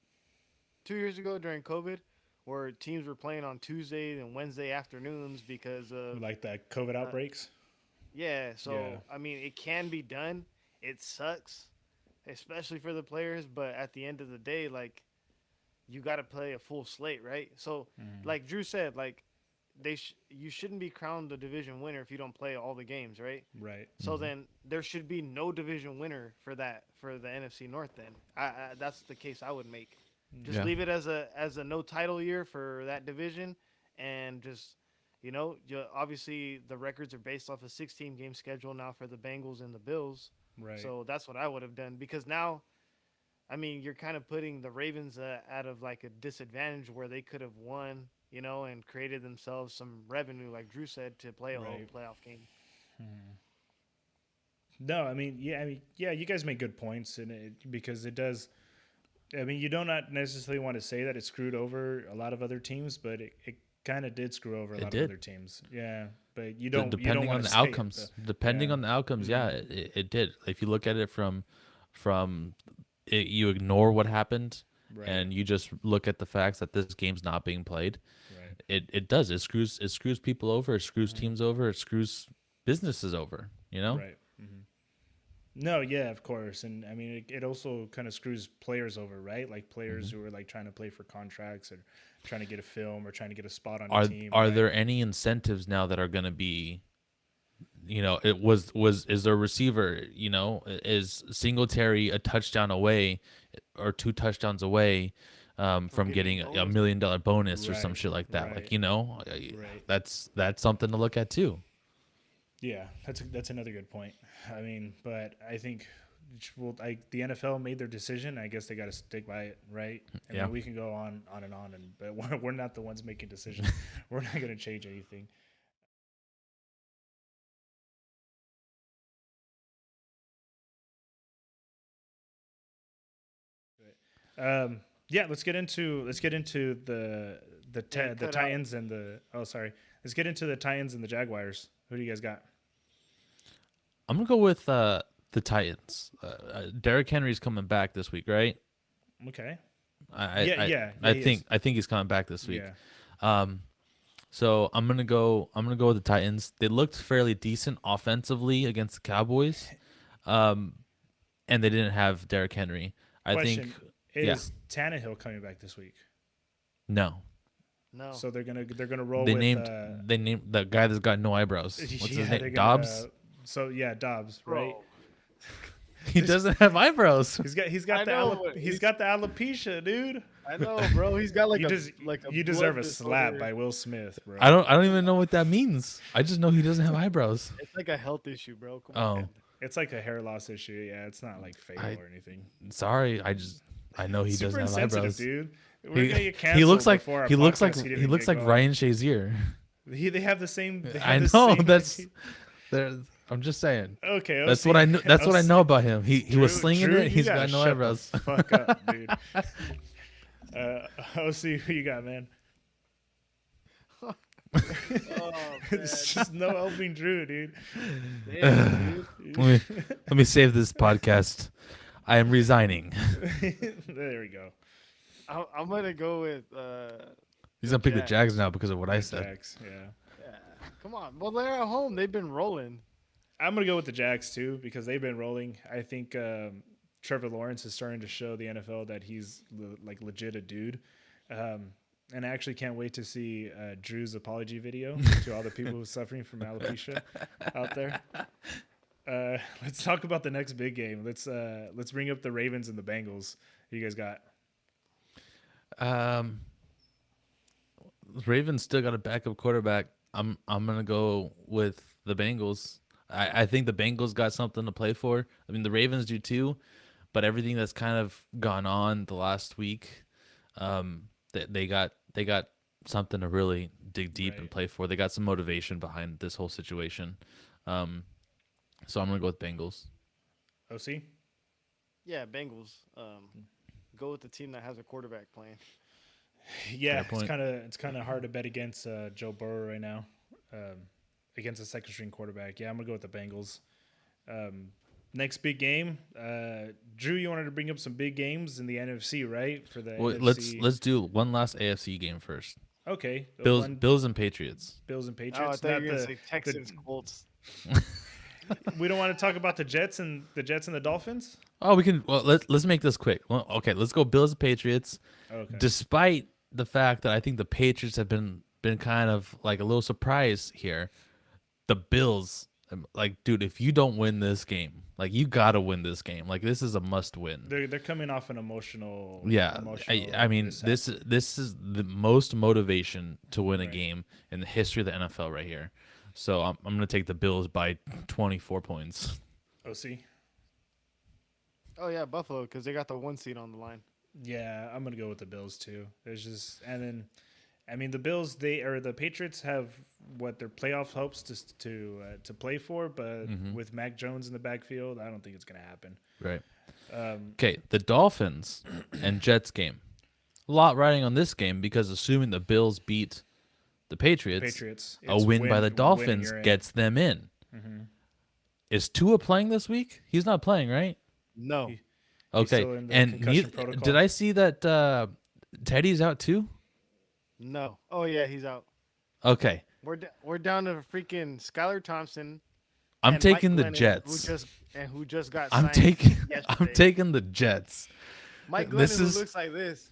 Speaker 3: 2 years ago during COVID, where teams were playing on Tuesday and Wednesday afternoons because of
Speaker 2: Like the COVID
Speaker 3: uh,
Speaker 2: outbreaks?
Speaker 3: yeah.
Speaker 2: Yeah.
Speaker 3: So I mean, it can be done. It sucks, especially for the players. But at the end of the day, like you got to play a full slate, right? So, like Drew said, like you shouldn't be crowned the division winner if you don't play all the games, right?
Speaker 2: Right.
Speaker 3: So then there should be no division winner for that for the NFC North. Then that's the case I would make. Just
Speaker 1: Yeah.
Speaker 3: leave it as a no title year for that division, and just obviously the records are based off a 16 game schedule now for the Bengals and the Bills.
Speaker 2: Right.
Speaker 3: So that's what I would have done because now, I mean, you're kind of putting the Ravens out of like a disadvantage where they could have won, and created themselves some revenue, like Drew said, to play a whole
Speaker 2: Right.
Speaker 3: playoff game.
Speaker 2: No, yeah, you guys make good points in it because it does. I mean, you do not necessarily want to say that it screwed over a lot of other teams, but it kind of did screw over a
Speaker 1: It
Speaker 2: lot of
Speaker 1: did.
Speaker 2: other teams. Yeah, but you don't
Speaker 1: Depending
Speaker 2: want
Speaker 1: on
Speaker 2: to
Speaker 1: the
Speaker 2: say it.
Speaker 1: outcomes, depending
Speaker 2: Yeah.
Speaker 1: on the outcomes, yeah, it did. If you look at it from it, you ignore what happened
Speaker 2: Right.
Speaker 1: and you just look at the facts that this game's not being played,
Speaker 2: Right.
Speaker 1: it does. It screws people over, it screws teams over, it screws businesses over, you know?
Speaker 2: Right. No, yeah, of course, and I mean it also kind of screws players over, right? Like players who are like trying to play for contracts or trying to get a film or trying to get a spot on a team,
Speaker 1: Are
Speaker 2: right?
Speaker 1: there any incentives now that are going to be, it was is their receiver, is Singletary a touchdown away or two touchdowns away
Speaker 3: From
Speaker 1: from
Speaker 3: getting a
Speaker 1: getting a
Speaker 3: bonus.
Speaker 1: $1 million bonus or some
Speaker 2: Right.
Speaker 1: shit like that? Like,
Speaker 2: Right. Right.
Speaker 1: that's something to look at too.
Speaker 2: Yeah, that's another good point. I mean, but I think the NFL made their decision. I guess they got to stick by it, right? I
Speaker 1: Yeah.
Speaker 2: mean, we can go on and on, but we're not the ones making decisions. We're not going to change anything. Yeah, let's get into
Speaker 3: Hey,
Speaker 2: the
Speaker 3: cut out.
Speaker 2: Titans and the oh sorry, let's get into the Titans and the Jaguars. Who do you guys got?
Speaker 1: I'm gonna go with the Titans. Derrick Henry's coming back this week, right?
Speaker 2: Okay.
Speaker 1: I
Speaker 2: Yeah,
Speaker 1: I I,
Speaker 2: yeah, yeah.
Speaker 1: I
Speaker 2: He is.
Speaker 1: think I think he's coming back this week.
Speaker 2: Yeah.
Speaker 1: Um, so I'm gonna go with the Titans. They looked fairly decent offensively against the Cowboys, um, and they didn't have Derrick Henry. I think,
Speaker 2: Question:
Speaker 1: yeah,
Speaker 2: Is Tannehill coming back this week?
Speaker 1: no.
Speaker 3: No.
Speaker 2: So they're gonna roll
Speaker 1: They
Speaker 2: with
Speaker 1: named they named the guy that's got no eyebrows. What's his
Speaker 2: yeah, they're
Speaker 1: name? Dobbs.
Speaker 2: gonna so yeah, Dobbs, right?
Speaker 3: Bro,
Speaker 1: He doesn't have eyebrows.
Speaker 3: I know, but
Speaker 2: he's got the alopecia, dude.
Speaker 3: I know, bro. He's got like
Speaker 2: You
Speaker 3: a
Speaker 2: just
Speaker 3: like a
Speaker 2: you
Speaker 3: blood
Speaker 2: deserve a slap
Speaker 3: disorder.
Speaker 2: by Will Smith, bro.
Speaker 1: I don't even know what that means. I just know he doesn't have eyebrows.
Speaker 3: It's like a health issue, bro. Come
Speaker 1: Oh,
Speaker 3: on.
Speaker 2: It's like a hair loss issue. Yeah, it's not like fatal
Speaker 1: I
Speaker 2: or anything.
Speaker 1: sorry. I know he
Speaker 2: Super
Speaker 1: doesn't have
Speaker 2: insensitive,
Speaker 1: eyebrows.
Speaker 2: dude. We're gonna get
Speaker 1: He
Speaker 2: canceled
Speaker 1: looks like
Speaker 2: before our
Speaker 1: he looks like
Speaker 2: podcast can
Speaker 1: he
Speaker 2: even
Speaker 1: looks
Speaker 2: get
Speaker 1: like
Speaker 2: going.
Speaker 1: Ryan Shazier.
Speaker 2: They have the same. They
Speaker 1: I
Speaker 2: have the
Speaker 1: know
Speaker 2: same,
Speaker 1: that's there. I'm just saying.
Speaker 2: okay.
Speaker 1: That's
Speaker 2: OC,
Speaker 1: what I know. That's what I
Speaker 2: OC
Speaker 1: know about him. He was slinging
Speaker 2: Drew,
Speaker 1: it.
Speaker 2: you
Speaker 1: He's
Speaker 2: gotta
Speaker 1: got no
Speaker 2: shut
Speaker 1: eyebrows.
Speaker 2: the fuck up, dude. OC, who you got, man?
Speaker 3: Oh man.
Speaker 2: It's just no helping Drew, dude.
Speaker 3: Damn, dude.
Speaker 1: let me save this podcast. I am resigning.
Speaker 2: There we go.
Speaker 3: I'm gonna go with
Speaker 1: He's
Speaker 3: the
Speaker 1: gonna pick the Jags
Speaker 3: Jags.
Speaker 1: now because of what I
Speaker 2: The
Speaker 1: said.
Speaker 2: Jags, yeah.
Speaker 3: Yeah, come on. Well, they're at home. They've been rolling.
Speaker 2: I'm gonna go with the Jags too because they've been rolling. I think Trevor Lawrence is starting to show the NFL that he's like legit a dude. Um, and I actually can't wait to see Drew's apology video to all the people who are suffering from alopecia out there. Let's talk about the next big game. Let's bring up the Ravens and the Bengals. Who you guys got?
Speaker 1: Um, Ravens still got a backup quarterback. I'm gonna go with the Bengals. I think the Bengals got something to play for. I mean, the Ravens do too, but everything that's kind of gone on the last week, they got something to really dig deep and
Speaker 2: Right.
Speaker 1: play for. They got some motivation behind this whole situation. Um, so I'm gonna go with Bengals.
Speaker 2: OC.
Speaker 3: Yeah, Bengals. Go with the team that has a quarterback playing.
Speaker 2: Yeah,
Speaker 1: Fair point.
Speaker 2: it's kind of hard to bet against Joe Burrow right now, um, against a second string quarterback. Yeah, I'm gonna go with the Bengals. Um, Next big game, Drew. You wanted to bring up some big games in the NFC, right? For the
Speaker 1: Well,
Speaker 2: NFC.
Speaker 1: let's do one last AFC game first.
Speaker 2: Okay, the one
Speaker 1: Bills and Patriots.
Speaker 2: Bills and
Speaker 3: Oh, I
Speaker 2: Patriots.
Speaker 3: thought you
Speaker 2: Not
Speaker 3: were gonna say
Speaker 2: the.
Speaker 3: Texans Colts.
Speaker 2: We don't want to talk about the Jets and the Dolphins.
Speaker 1: Oh, we can. Well, let's make this quick. Well, okay, let's go Bills and Patriots.
Speaker 2: Okay.
Speaker 1: Despite the fact that I think the Patriots have been kind of like a little surprise here, the Bills, like, dude, if you don't win this game, like, you gotta win this game. Like, this is a must win.
Speaker 2: They're coming off an emotional
Speaker 1: Yeah, I mean,
Speaker 2: mishap.
Speaker 1: this is the most motivation to win a
Speaker 2: Right.
Speaker 1: game in the history of the NFL right here. So I'm gonna take the Bills by 24 points.
Speaker 2: OC.
Speaker 3: Oh yeah, Buffalo because they got the 1 seed on the line.
Speaker 2: Yeah, I'm gonna go with the Bills too. There's just and then, I mean, the Bills they or the Patriots have what their playoff hopes to play for, but with Mac Jones in the backfield, I don't think it's gonna happen.
Speaker 1: Right.
Speaker 2: Um,
Speaker 1: Okay, the Dolphins and Jets game. A lot riding on this game because assuming the Bills beat the Patriots,
Speaker 2: Patriots,
Speaker 1: a
Speaker 2: it's
Speaker 1: win by the
Speaker 2: win and
Speaker 1: Dolphins
Speaker 2: you're in.
Speaker 1: gets them in.
Speaker 2: Mm-hmm.
Speaker 1: Is Tua playing this week? He's not playing, right?
Speaker 3: No,
Speaker 2: He- He's
Speaker 1: Okay.
Speaker 2: still in the
Speaker 1: And
Speaker 2: concussion protocol.
Speaker 1: did I see that Teddy's out too?
Speaker 3: no. Oh yeah, he's out.
Speaker 1: Okay.
Speaker 3: We're down to freaking Skylar Thompson
Speaker 1: I'm
Speaker 3: and Mike
Speaker 1: taking the
Speaker 3: Glennon,
Speaker 1: Jets.
Speaker 3: who just got
Speaker 1: I'm
Speaker 3: signed
Speaker 1: taking
Speaker 3: yesterday.
Speaker 1: I'm taking the Jets.
Speaker 3: Mike Glennon
Speaker 1: this
Speaker 3: who
Speaker 1: is-
Speaker 3: looks like this.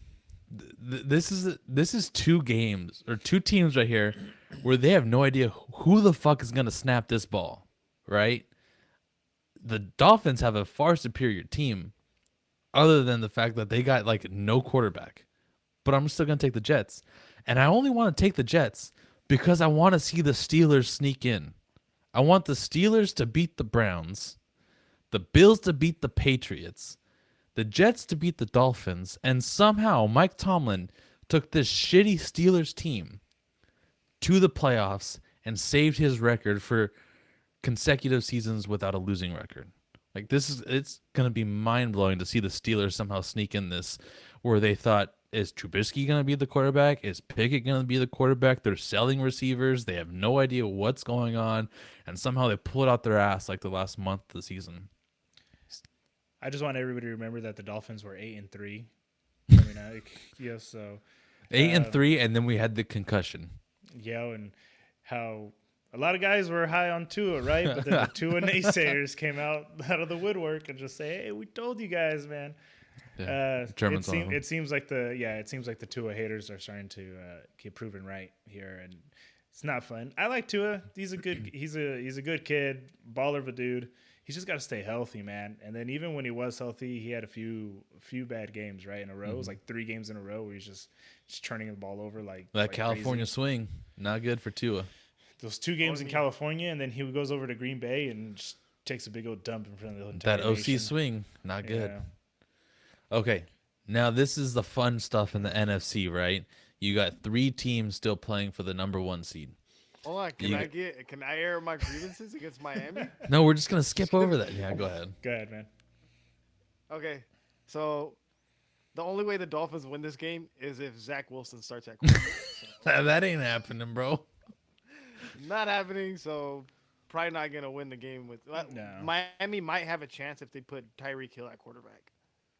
Speaker 1: This is two games or two teams right here where they have no idea who the fuck is going to snap this ball, right? The Dolphins have a far superior team other than the fact that they got like no quarterback. But I'm still going to take the Jets. And I only want to take the Jets because I want to see the Steelers sneak in. I want the Steelers to beat the Browns, the Bills to beat the Patriots, the Jets to beat the Dolphins, and somehow Mike Tomlin took this shitty Steelers team to the playoffs and saved his record for consecutive seasons without a losing record. Like, it's gonna be mind blowing to see the Steelers somehow sneak in this, where they thought, is Trubisky gonna be the quarterback? Is Pickett gonna be the quarterback? They're selling receivers. They have no idea what's going on, and somehow they pull it out their ass like the last month of the season.
Speaker 2: I just want everybody to remember that the Dolphins were 8-3. I mean, so
Speaker 1: 8-3, and then we had the concussion.
Speaker 2: and how a lot of guys were high on Tua, right? But then the Tua naysayers came out of the woodwork and just say, "Hey, we told you guys, man."
Speaker 1: Yeah, Germans on them.
Speaker 2: It seems like the Tua haters are starting to get proven right here, and it's not fun. I like Tua. He's a good kid, baller of a dude. He's just got to stay healthy, man. And then even when he was healthy, he had a few bad games right in a row. It was like 3 games in a row where he's just turning the ball over like
Speaker 1: California
Speaker 2: crazy.
Speaker 1: swing, not good for Tua.
Speaker 2: Those 2 games in California, and then he goes over to Green Bay and just takes a big old dump in front of the entire
Speaker 1: That OC
Speaker 2: nation.
Speaker 1: swing, not good.
Speaker 2: Yeah.
Speaker 1: Okay, now this is the fun stuff in the NFC, right? You got 3 teams still playing for the number 1 seed.
Speaker 3: Hold on, can I air my grievances against Miami?
Speaker 1: No, we're just gonna skip over that. Yeah, go ahead.
Speaker 2: Go ahead, man.
Speaker 3: Okay, so the only way the Dolphins win this game is if Zach Wilson starts at quarterback.
Speaker 1: That ain't happening, bro.
Speaker 3: Not happening. So probably not gonna win the game with.
Speaker 2: No,
Speaker 3: Miami might have a chance if they put Tyreek Hill at quarterback.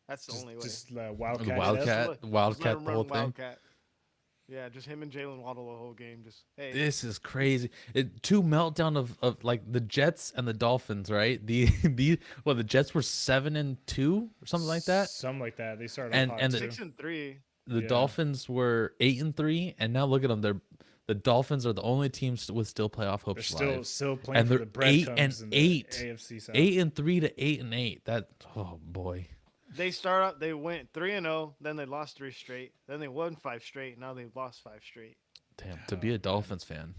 Speaker 3: That's the only way.
Speaker 2: just
Speaker 1: The
Speaker 2: wildcat it up.
Speaker 3: Just let
Speaker 1: Wildcat,
Speaker 3: him
Speaker 1: the whole
Speaker 3: run
Speaker 1: thing.
Speaker 3: Wildcat. Yeah, just him and Jalen Waddle the whole game. Just hey,
Speaker 1: This is crazy. Two meltdown of like the Jets and the Dolphins, right? The Jets were 7-2 or something like that,
Speaker 2: Something like that. They started off
Speaker 1: and
Speaker 2: hot
Speaker 1: and
Speaker 2: too.
Speaker 3: 6-3.
Speaker 1: the
Speaker 2: Yeah,
Speaker 1: Dolphins were 8-3, and now look at them. The Dolphins are the only teams with still playoff
Speaker 2: they're
Speaker 1: hopes
Speaker 2: still
Speaker 1: alive,
Speaker 2: still playing
Speaker 1: and
Speaker 2: for
Speaker 1: they're
Speaker 2: the
Speaker 1: eight
Speaker 2: breadcrumbs
Speaker 1: and
Speaker 2: in the
Speaker 1: eight,
Speaker 2: AFC South.
Speaker 1: 8-3 to 8-8. That, oh boy,
Speaker 3: They start up. They went 3-0. Then they lost 3 straight. Then they won 5 straight. Now they've lost 5 straight.
Speaker 1: damn. To be
Speaker 2: Oh
Speaker 1: a
Speaker 2: man,
Speaker 1: Dolphins fan,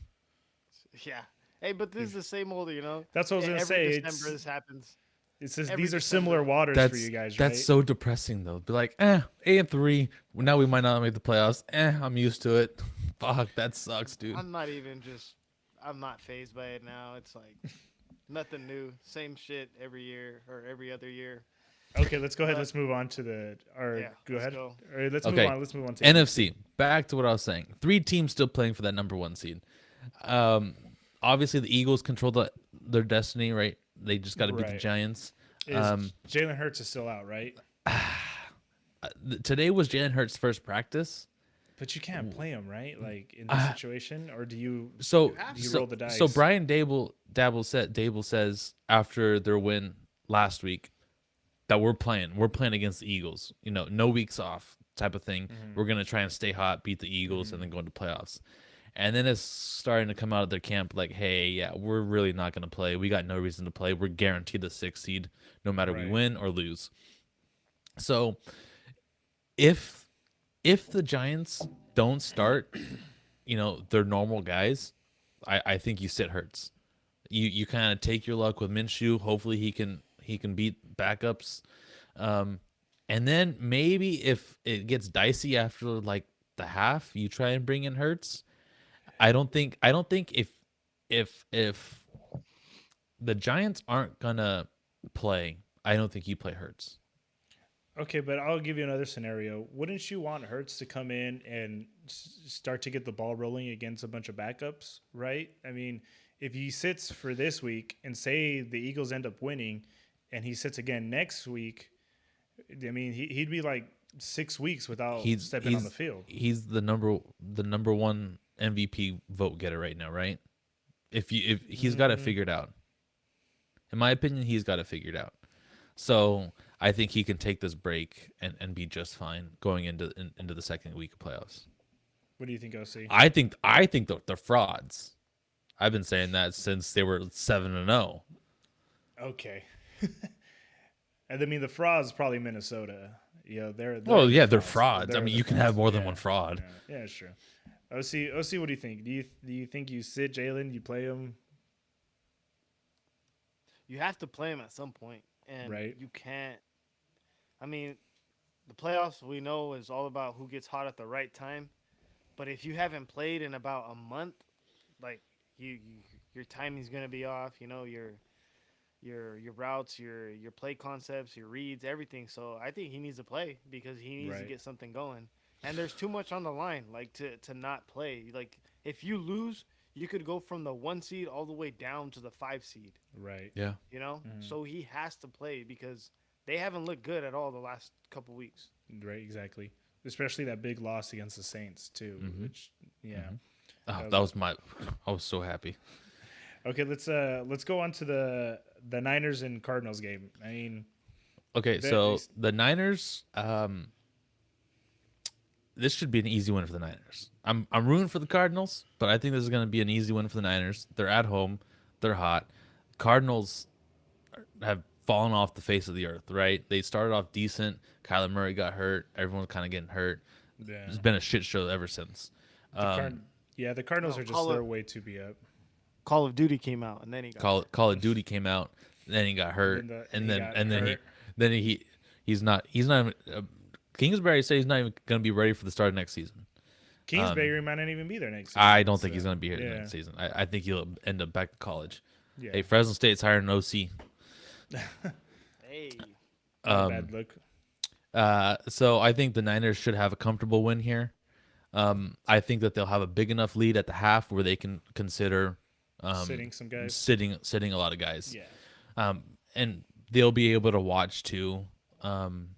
Speaker 3: Yeah. Hey, but this is the same old.
Speaker 2: that's what I was gonna
Speaker 3: Every
Speaker 2: say.
Speaker 3: December this happens.
Speaker 2: It says
Speaker 3: Every
Speaker 2: these are similar
Speaker 3: December.
Speaker 2: waters for you guys,
Speaker 1: that's
Speaker 2: right?
Speaker 1: so depressing though. Be like, 8-3. Well, now we might not make the playoffs. I'm used to it. Fuck, that sucks, dude.
Speaker 3: I'm not even just. I'm not phased by it now. It's like nothing new. Same shit every year or every other year.
Speaker 2: Okay, let's go ahead.
Speaker 3: But
Speaker 2: Let's move on to the. Or
Speaker 3: yeah,
Speaker 2: go
Speaker 3: let's
Speaker 2: ahead.
Speaker 3: go.
Speaker 2: All right, let's move
Speaker 1: Okay,
Speaker 2: on. Let's move on to
Speaker 1: NFC. Back to what I was saying. 3 teams still playing for that number 1 seed. Um, Obviously the Eagles control their destiny, right? They just got to beat the
Speaker 2: Right.
Speaker 1: Giants.
Speaker 2: Is Jalen Hurts is still out, right?
Speaker 1: Today was Jalen Hurts' first practice.
Speaker 2: But you can't play him, right? Like in this situation, or do you?
Speaker 1: So
Speaker 3: have
Speaker 2: You
Speaker 1: so,
Speaker 2: roll the dice.
Speaker 1: so Brian Dable says after their win last week that we're playing against the Eagles. No weeks off type of thing. We're gonna try and stay hot, beat the Eagles, and then go into playoffs. And then it's starting to come out of their camp like, hey, yeah, we're really not gonna play. We got no reason to play. We're guaranteed the 6th seed, no matter we
Speaker 2: Right.
Speaker 1: win or lose. So if the Giants don't start, their normal guys, I think you sit Hurts. You kind of take your luck with Minshew. Hopefully he can beat backups. And then maybe if it gets dicey after like the half, you try and bring in Hurts. I don't think if the Giants aren't gonna play, I don't think you play Hurts.
Speaker 2: Okay, but I'll give you another scenario. Wouldn't you want Hurts to come in and start to get the ball rolling against a bunch of backups, right? I mean, if he sits for this week and say the Eagles end up winning and he sits again next week, I mean, he'd be like 6 weeks without
Speaker 1: He's
Speaker 2: stepping on the field.
Speaker 1: He's the number 1 MVP vote getter right now, right? If he's got it figured out. In my opinion, he's got it figured out. So I think he can take this break and be just fine going into the second week of playoffs.
Speaker 2: What do you think, OC?
Speaker 1: I think they're frauds. I've been saying that since they were 7-0.
Speaker 2: Okay. And I mean, the frauds probably Minnesota. They're
Speaker 1: Well,
Speaker 2: the
Speaker 1: yeah, they're frauds. I
Speaker 2: They're
Speaker 1: mean,
Speaker 2: the
Speaker 1: you can have
Speaker 2: frauds.
Speaker 1: more than
Speaker 2: Yeah,
Speaker 1: one fraud.
Speaker 2: Yeah, it's true. OC, what do you think? Do you think you sit Jalen? You play him,
Speaker 3: You have to play him at some point, and
Speaker 2: right?
Speaker 3: you can't. I mean, the playoffs we know is all about who gets hot at the right time. But if you haven't played in about a month, like your timing's gonna be off. Your routes, your play concepts, your reads, everything. So I think he needs to play because he needs to
Speaker 2: Right.
Speaker 3: get something going. And there's too much on the line, like to not play. Like if you lose, you could go from the 1 seed all the way down to the 5 seed.
Speaker 2: Right.
Speaker 1: Yeah.
Speaker 3: So he has to play because they haven't looked good at all the last couple weeks.
Speaker 2: Right. Exactly. Especially that big loss against the Saints too. Which, yeah.
Speaker 1: Oh, I was so happy.
Speaker 2: Okay. Let's go on to the Niners and Cardinals game. I mean,
Speaker 1: Okay,
Speaker 2: They-
Speaker 1: so
Speaker 2: they-
Speaker 1: the Niners, this should be an easy win for the Niners. I'm rooting for the Cardinals, but I think this is going to be an easy win for the Niners. They're at home, they're hot. Cardinals have fallen off the face of the earth, right? They started off decent. Kyler Murray got hurt. Everyone's kind of getting hurt.
Speaker 2: yeah.
Speaker 1: It's been a shit show ever since.
Speaker 2: The Cardinals
Speaker 3: No,
Speaker 2: are just
Speaker 3: call it-
Speaker 2: they're way too beat up.
Speaker 3: Call of Duty came out, and then he got
Speaker 1: Call of Duty came out, then he got hurt,
Speaker 2: And he got hurt.
Speaker 1: then he's not even, Kingsbury said he's not even going to be ready for the start of next season.
Speaker 2: Kingsbury might not even be there next season.
Speaker 1: I don't think
Speaker 2: so,
Speaker 1: he's going to be here
Speaker 2: yeah.
Speaker 1: next season. I think he'll end up back to college.
Speaker 2: Yeah.
Speaker 1: Hey, Fresno State's hiring an OC.
Speaker 3: hey.
Speaker 2: Not a bad look.
Speaker 1: So I think the Niners should have a comfortable win here. I think that they'll have a big enough lead at the half where they can consider
Speaker 2: Sitting some guys.
Speaker 1: sitting a lot of guys,
Speaker 2: Yeah.
Speaker 1: and they'll be able to watch too. Um,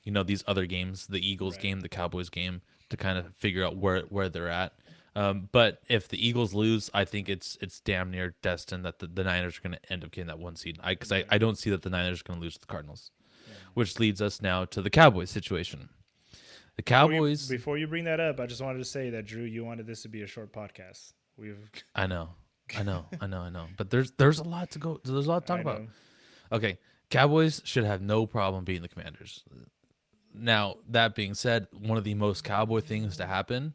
Speaker 1: these other games, the Eagles
Speaker 2: Right.
Speaker 1: game, the Cowboys game, to kind of figure out where they're at. But if the Eagles lose, I think it's damn near destined that the Niners are going to end up getting that one seed. I don't see that the Niners are going to lose to the Cardinals,
Speaker 2: Yeah.
Speaker 1: which leads us now to the Cowboys situation. The Cowboys,
Speaker 2: Before you bring that up, I just wanted to say that Drew, you wanted this to be a short podcast. We've.
Speaker 1: I know, I know, but there's a lot to go. There's a lot to talk
Speaker 2: I
Speaker 1: about.
Speaker 2: know.
Speaker 1: Okay, Cowboys should have no problem beating the Commanders. Now, that being said, one of the most Cowboy things to happen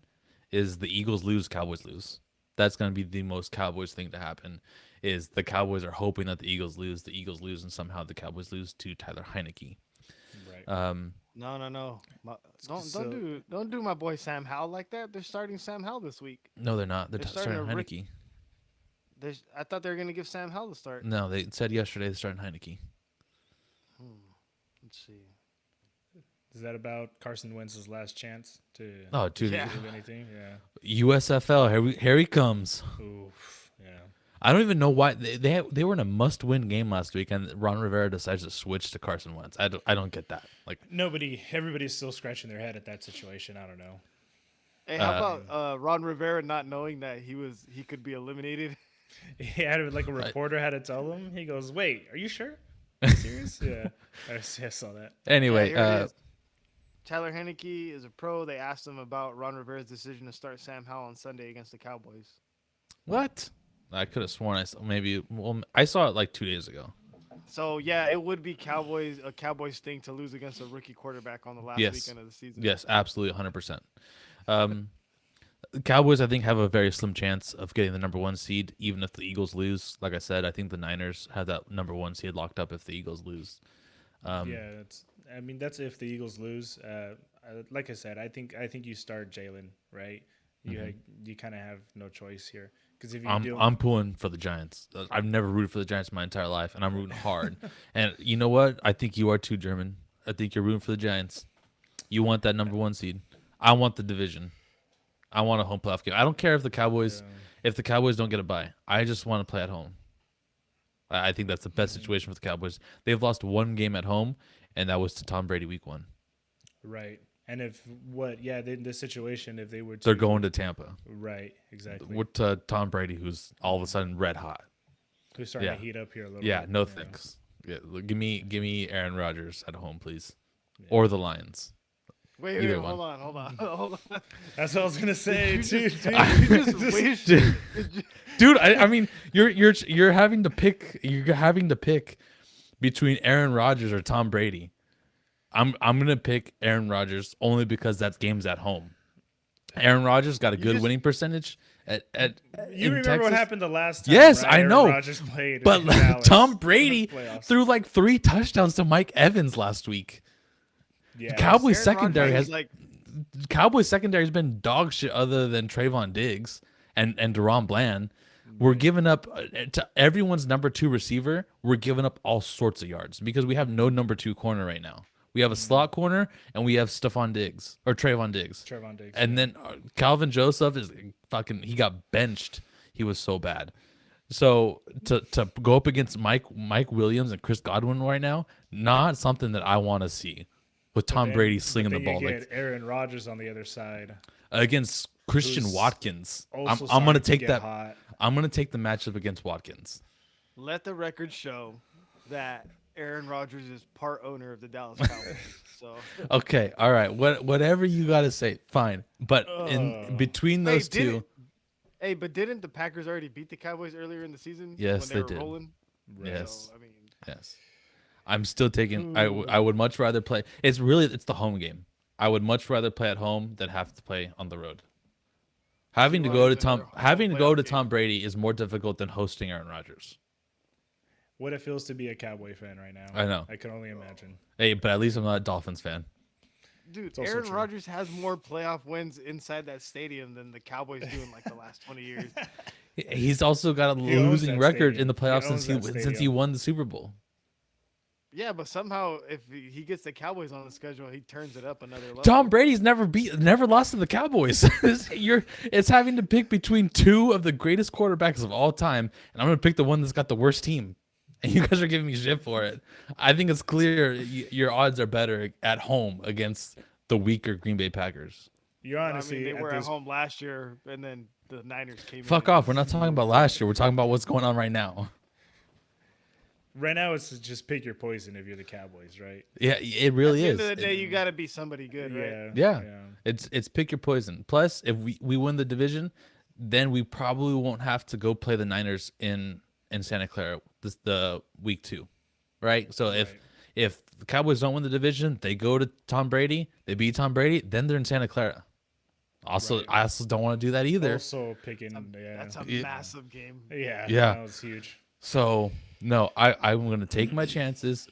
Speaker 1: is the Eagles lose, Cowboys lose. That's going to be the most Cowboys thing to happen. Is the Cowboys are hoping that the Eagles lose, and somehow the Cowboys lose to Tyler Heineke.
Speaker 2: Right.
Speaker 3: No. Don't
Speaker 2: So-
Speaker 3: do my boy Sam Howell like that. They're starting Sam Howell this week.
Speaker 1: No, they're not. They're
Speaker 3: They're
Speaker 1: starting
Speaker 3: starting a
Speaker 1: Heineke.
Speaker 3: I thought they were gonna give Sam Howell the start.
Speaker 1: No, they said yesterday they're starting Heineke.
Speaker 3: Let's see.
Speaker 2: Is that about Carson Wentz's last chance to
Speaker 1: Oh, dude,
Speaker 3: Yeah.
Speaker 2: do anything? Yeah.
Speaker 1: USFL, here he comes.
Speaker 2: Oof. Yeah.
Speaker 1: I don't even know why they were in a must-win game last week, and Ron Rivera decides to switch to Carson Wentz. I don't get that. Like,
Speaker 2: Everybody's still scratching their head at that situation. I don't know.
Speaker 3: Hey, how about Ron Rivera not knowing that he could be eliminated?
Speaker 2: He had like a reporter had to tell him. He goes, "Wait, are you sure? Are you serious?" Yeah, I saw that.
Speaker 1: anyway,
Speaker 3: Yeah, here it is. Tyler Heineke is a pro. They asked him about Ron Rivera's decision to start Sam Howell on Sunday against the Cowboys.
Speaker 1: what? I could have sworn I saw I saw it like 2 days ago.
Speaker 3: So yeah, it would be a Cowboys thing to lose against a rookie quarterback on the last
Speaker 1: Yes.
Speaker 3: weekend of the season.
Speaker 1: Yes, absolutely, 100%. The Cowboys, I think, have a very slim chance of getting the number one seed, even if the Eagles lose. Like I said, I think the Niners have that number one seed locked up if the Eagles lose.
Speaker 2: That's if the Eagles lose. Like I said, I think you start Jalen, right? You kind of have no choice here because if you do,
Speaker 1: I'm pulling for the Giants. I've never rooted for the Giants my entire life, and I'm rooting hard. And you know what? I think you are too, German. I think you're rooting for the Giants. You want that number one seed. I want the division. I want a home playoff game. I don't care if the Cowboys don't get a bye. I just want to play at home. I think that's the best situation for the Cowboys. They've lost one game at home, and that was to Tom Brady week 1.
Speaker 2: right. And in this situation, if they were to,
Speaker 1: They're going to Tampa
Speaker 2: right, exactly.
Speaker 1: with Tom Brady, who's all of a sudden red hot.
Speaker 2: Who's starting
Speaker 1: Yeah.
Speaker 2: to heat up here a little
Speaker 1: Yeah,
Speaker 2: bit.
Speaker 1: no thanks. Yeah, give me Aaron Rodgers at home, please, or the Lions.
Speaker 3: Wait,
Speaker 1: Either
Speaker 3: hold
Speaker 1: one.
Speaker 3: on.
Speaker 2: That's what I was gonna say too.
Speaker 3: You just wished.
Speaker 1: Dude, I mean, you're having to pick. You're having to pick between Aaron Rodgers or Tom Brady. I'm gonna pick Aaron Rodgers only because that game's at home. Aaron Rodgers got a good winning percentage at
Speaker 2: You
Speaker 1: in
Speaker 2: remember
Speaker 1: Texas.
Speaker 2: what happened the last time?
Speaker 1: Yes,
Speaker 2: right?
Speaker 1: I
Speaker 2: Aaron
Speaker 1: know.
Speaker 2: Rodgers played,
Speaker 1: But
Speaker 2: in Dallas
Speaker 1: Tom
Speaker 2: in
Speaker 1: Brady
Speaker 2: the playoffs.
Speaker 1: threw like 3 touchdowns to Mike Evans last week.
Speaker 2: Yeah,
Speaker 1: Cowboys
Speaker 3: Aaron
Speaker 1: secondary
Speaker 3: Rodgers
Speaker 1: has
Speaker 3: like
Speaker 1: Cowboys secondary has been dog shit other than Trayvon Diggs and Deron Bland. We're giving up to everyone's number 2 receiver. We're giving up all sorts of yards because we have no number 2 corner right now. We have a slot corner and we have Trayvon Diggs.
Speaker 2: Trayvon Diggs.
Speaker 1: And then Calvin Joseph is fucking. He got benched. He was so bad. So to go up against Mike Williams and Chris Godwin right now, not something that I want to see. With Tom Brady slinging the ball
Speaker 2: You
Speaker 1: like
Speaker 2: get Aaron Rodgers on the other side.
Speaker 1: against Christian
Speaker 2: Who's
Speaker 1: Watkins.
Speaker 2: Also
Speaker 1: I'm gonna
Speaker 2: starting to
Speaker 1: take
Speaker 2: get
Speaker 1: that.
Speaker 2: hot.
Speaker 1: I'm gonna take the matchup against Watkins.
Speaker 3: let the record show that Aaron Rodgers is part owner of the Dallas Cowboys. So
Speaker 1: Okay, all right. Whatever you gotta say, fine. But in between those two,
Speaker 3: but didn't the Packers already beat the Cowboys earlier in the season?
Speaker 1: Yes,
Speaker 3: when they
Speaker 1: they
Speaker 3: were
Speaker 1: did.
Speaker 3: rolling?
Speaker 1: yes,
Speaker 3: So, I mean,
Speaker 1: yes. I'm still taking. I would much rather play. It's the home game. I would much rather play at home than have to play on the road. Having to go to
Speaker 3: playoff
Speaker 1: Tom Brady is more difficult than hosting Aaron Rodgers.
Speaker 2: What it feels to be a Cowboy fan right now.
Speaker 1: I know.
Speaker 2: I can only imagine.
Speaker 1: Hey, but at least I'm not a Dolphins fan.
Speaker 3: dude,
Speaker 2: also
Speaker 3: Aaron
Speaker 2: true.
Speaker 3: Rodgers has more playoff wins inside that stadium than the Cowboys do in like the last 20 years.
Speaker 1: He's also got a
Speaker 2: He owns
Speaker 1: losing
Speaker 2: that
Speaker 1: record
Speaker 2: stadium.
Speaker 1: in the playoffs
Speaker 2: He owns
Speaker 1: since
Speaker 2: that
Speaker 1: he
Speaker 2: stadium.
Speaker 1: won the Super Bowl.
Speaker 3: Yeah, but somehow if he gets the Cowboys on the schedule, he turns it up another level.
Speaker 1: Tom Brady's never lost to the Cowboys. It's having to pick between two of the greatest quarterbacks of all time, and I'm gonna pick the one that's got the worst team. And you guys are giving me shit for it. I think it's clear your odds are better at home against the weaker Green Bay Packers.
Speaker 2: You're
Speaker 3: I
Speaker 2: honestly
Speaker 3: mean, they
Speaker 2: at
Speaker 3: were at
Speaker 2: this
Speaker 3: home last year, and then the Niners came in.
Speaker 1: Fuck off. We're not talking about last year. We're talking about what's going on right now.
Speaker 2: right now. It's to just pick your poison if you're the Cowboys, right?
Speaker 1: Yeah, it really
Speaker 3: At
Speaker 1: is.
Speaker 3: the end of the day, you got to be somebody good, right?
Speaker 1: Yeah. It's pick your poison. Plus, if we win the division, then we probably won't have to go play the Niners in Santa Clara the week 2, right? So if the Cowboys don't win the division, they go to Tom Brady, they beat Tom Brady, then they're in Santa Clara. Also,
Speaker 2: Right.
Speaker 1: I also don't want to do that either.
Speaker 2: Also picking,
Speaker 3: That's a
Speaker 1: Yeah.
Speaker 3: massive game.
Speaker 2: yeah,
Speaker 1: Yeah.
Speaker 2: that was huge.
Speaker 1: So no, I'm gonna take my chances.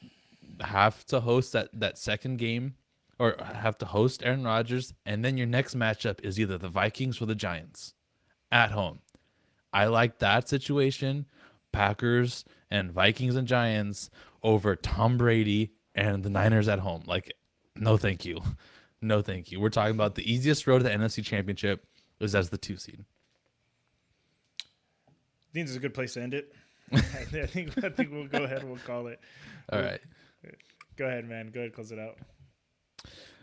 Speaker 1: Have to host that second game, or have to host Aaron Rodgers, and then your next matchup is either the Vikings or the Giants at home. I like that situation, Packers and Vikings and Giants over Tom Brady and the Niners at home. Like, no, thank you, no, thank you. We're talking about the easiest road to the NFC Championship is as the 2 seed.
Speaker 2: I think this is a good place to end it. I think we'll go ahead and we'll call it.
Speaker 1: All right.
Speaker 2: Go ahead, man. Go ahead and close it out.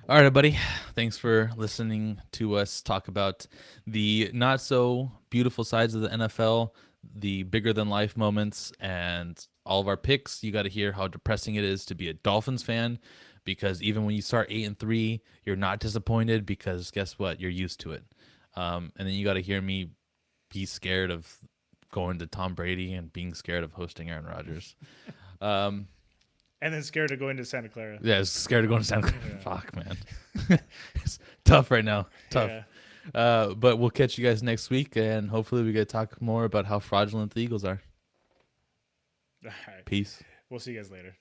Speaker 1: All right, everybody. Thanks for listening to us talk about the not so beautiful sides of the NFL, the bigger than life moments, and all of our picks. You got to hear how depressing it is to be a Dolphins fan, because even when you start 8-3, you're not disappointed because guess what? You're used to it. And then you got to hear me be scared of going to Tom Brady and being scared of hosting Aaron Rodgers.
Speaker 2: And then scared of going to Santa Clara.
Speaker 1: Yeah, I was scared of going to Santa Clara. Yeah. Fuck, man. It's tough right now. Tough. Yeah. But we'll catch you guys next week, and hopefully we get to talk more about how fraudulent the Eagles are.
Speaker 2: All right.
Speaker 1: Peace.
Speaker 2: We'll see you guys later.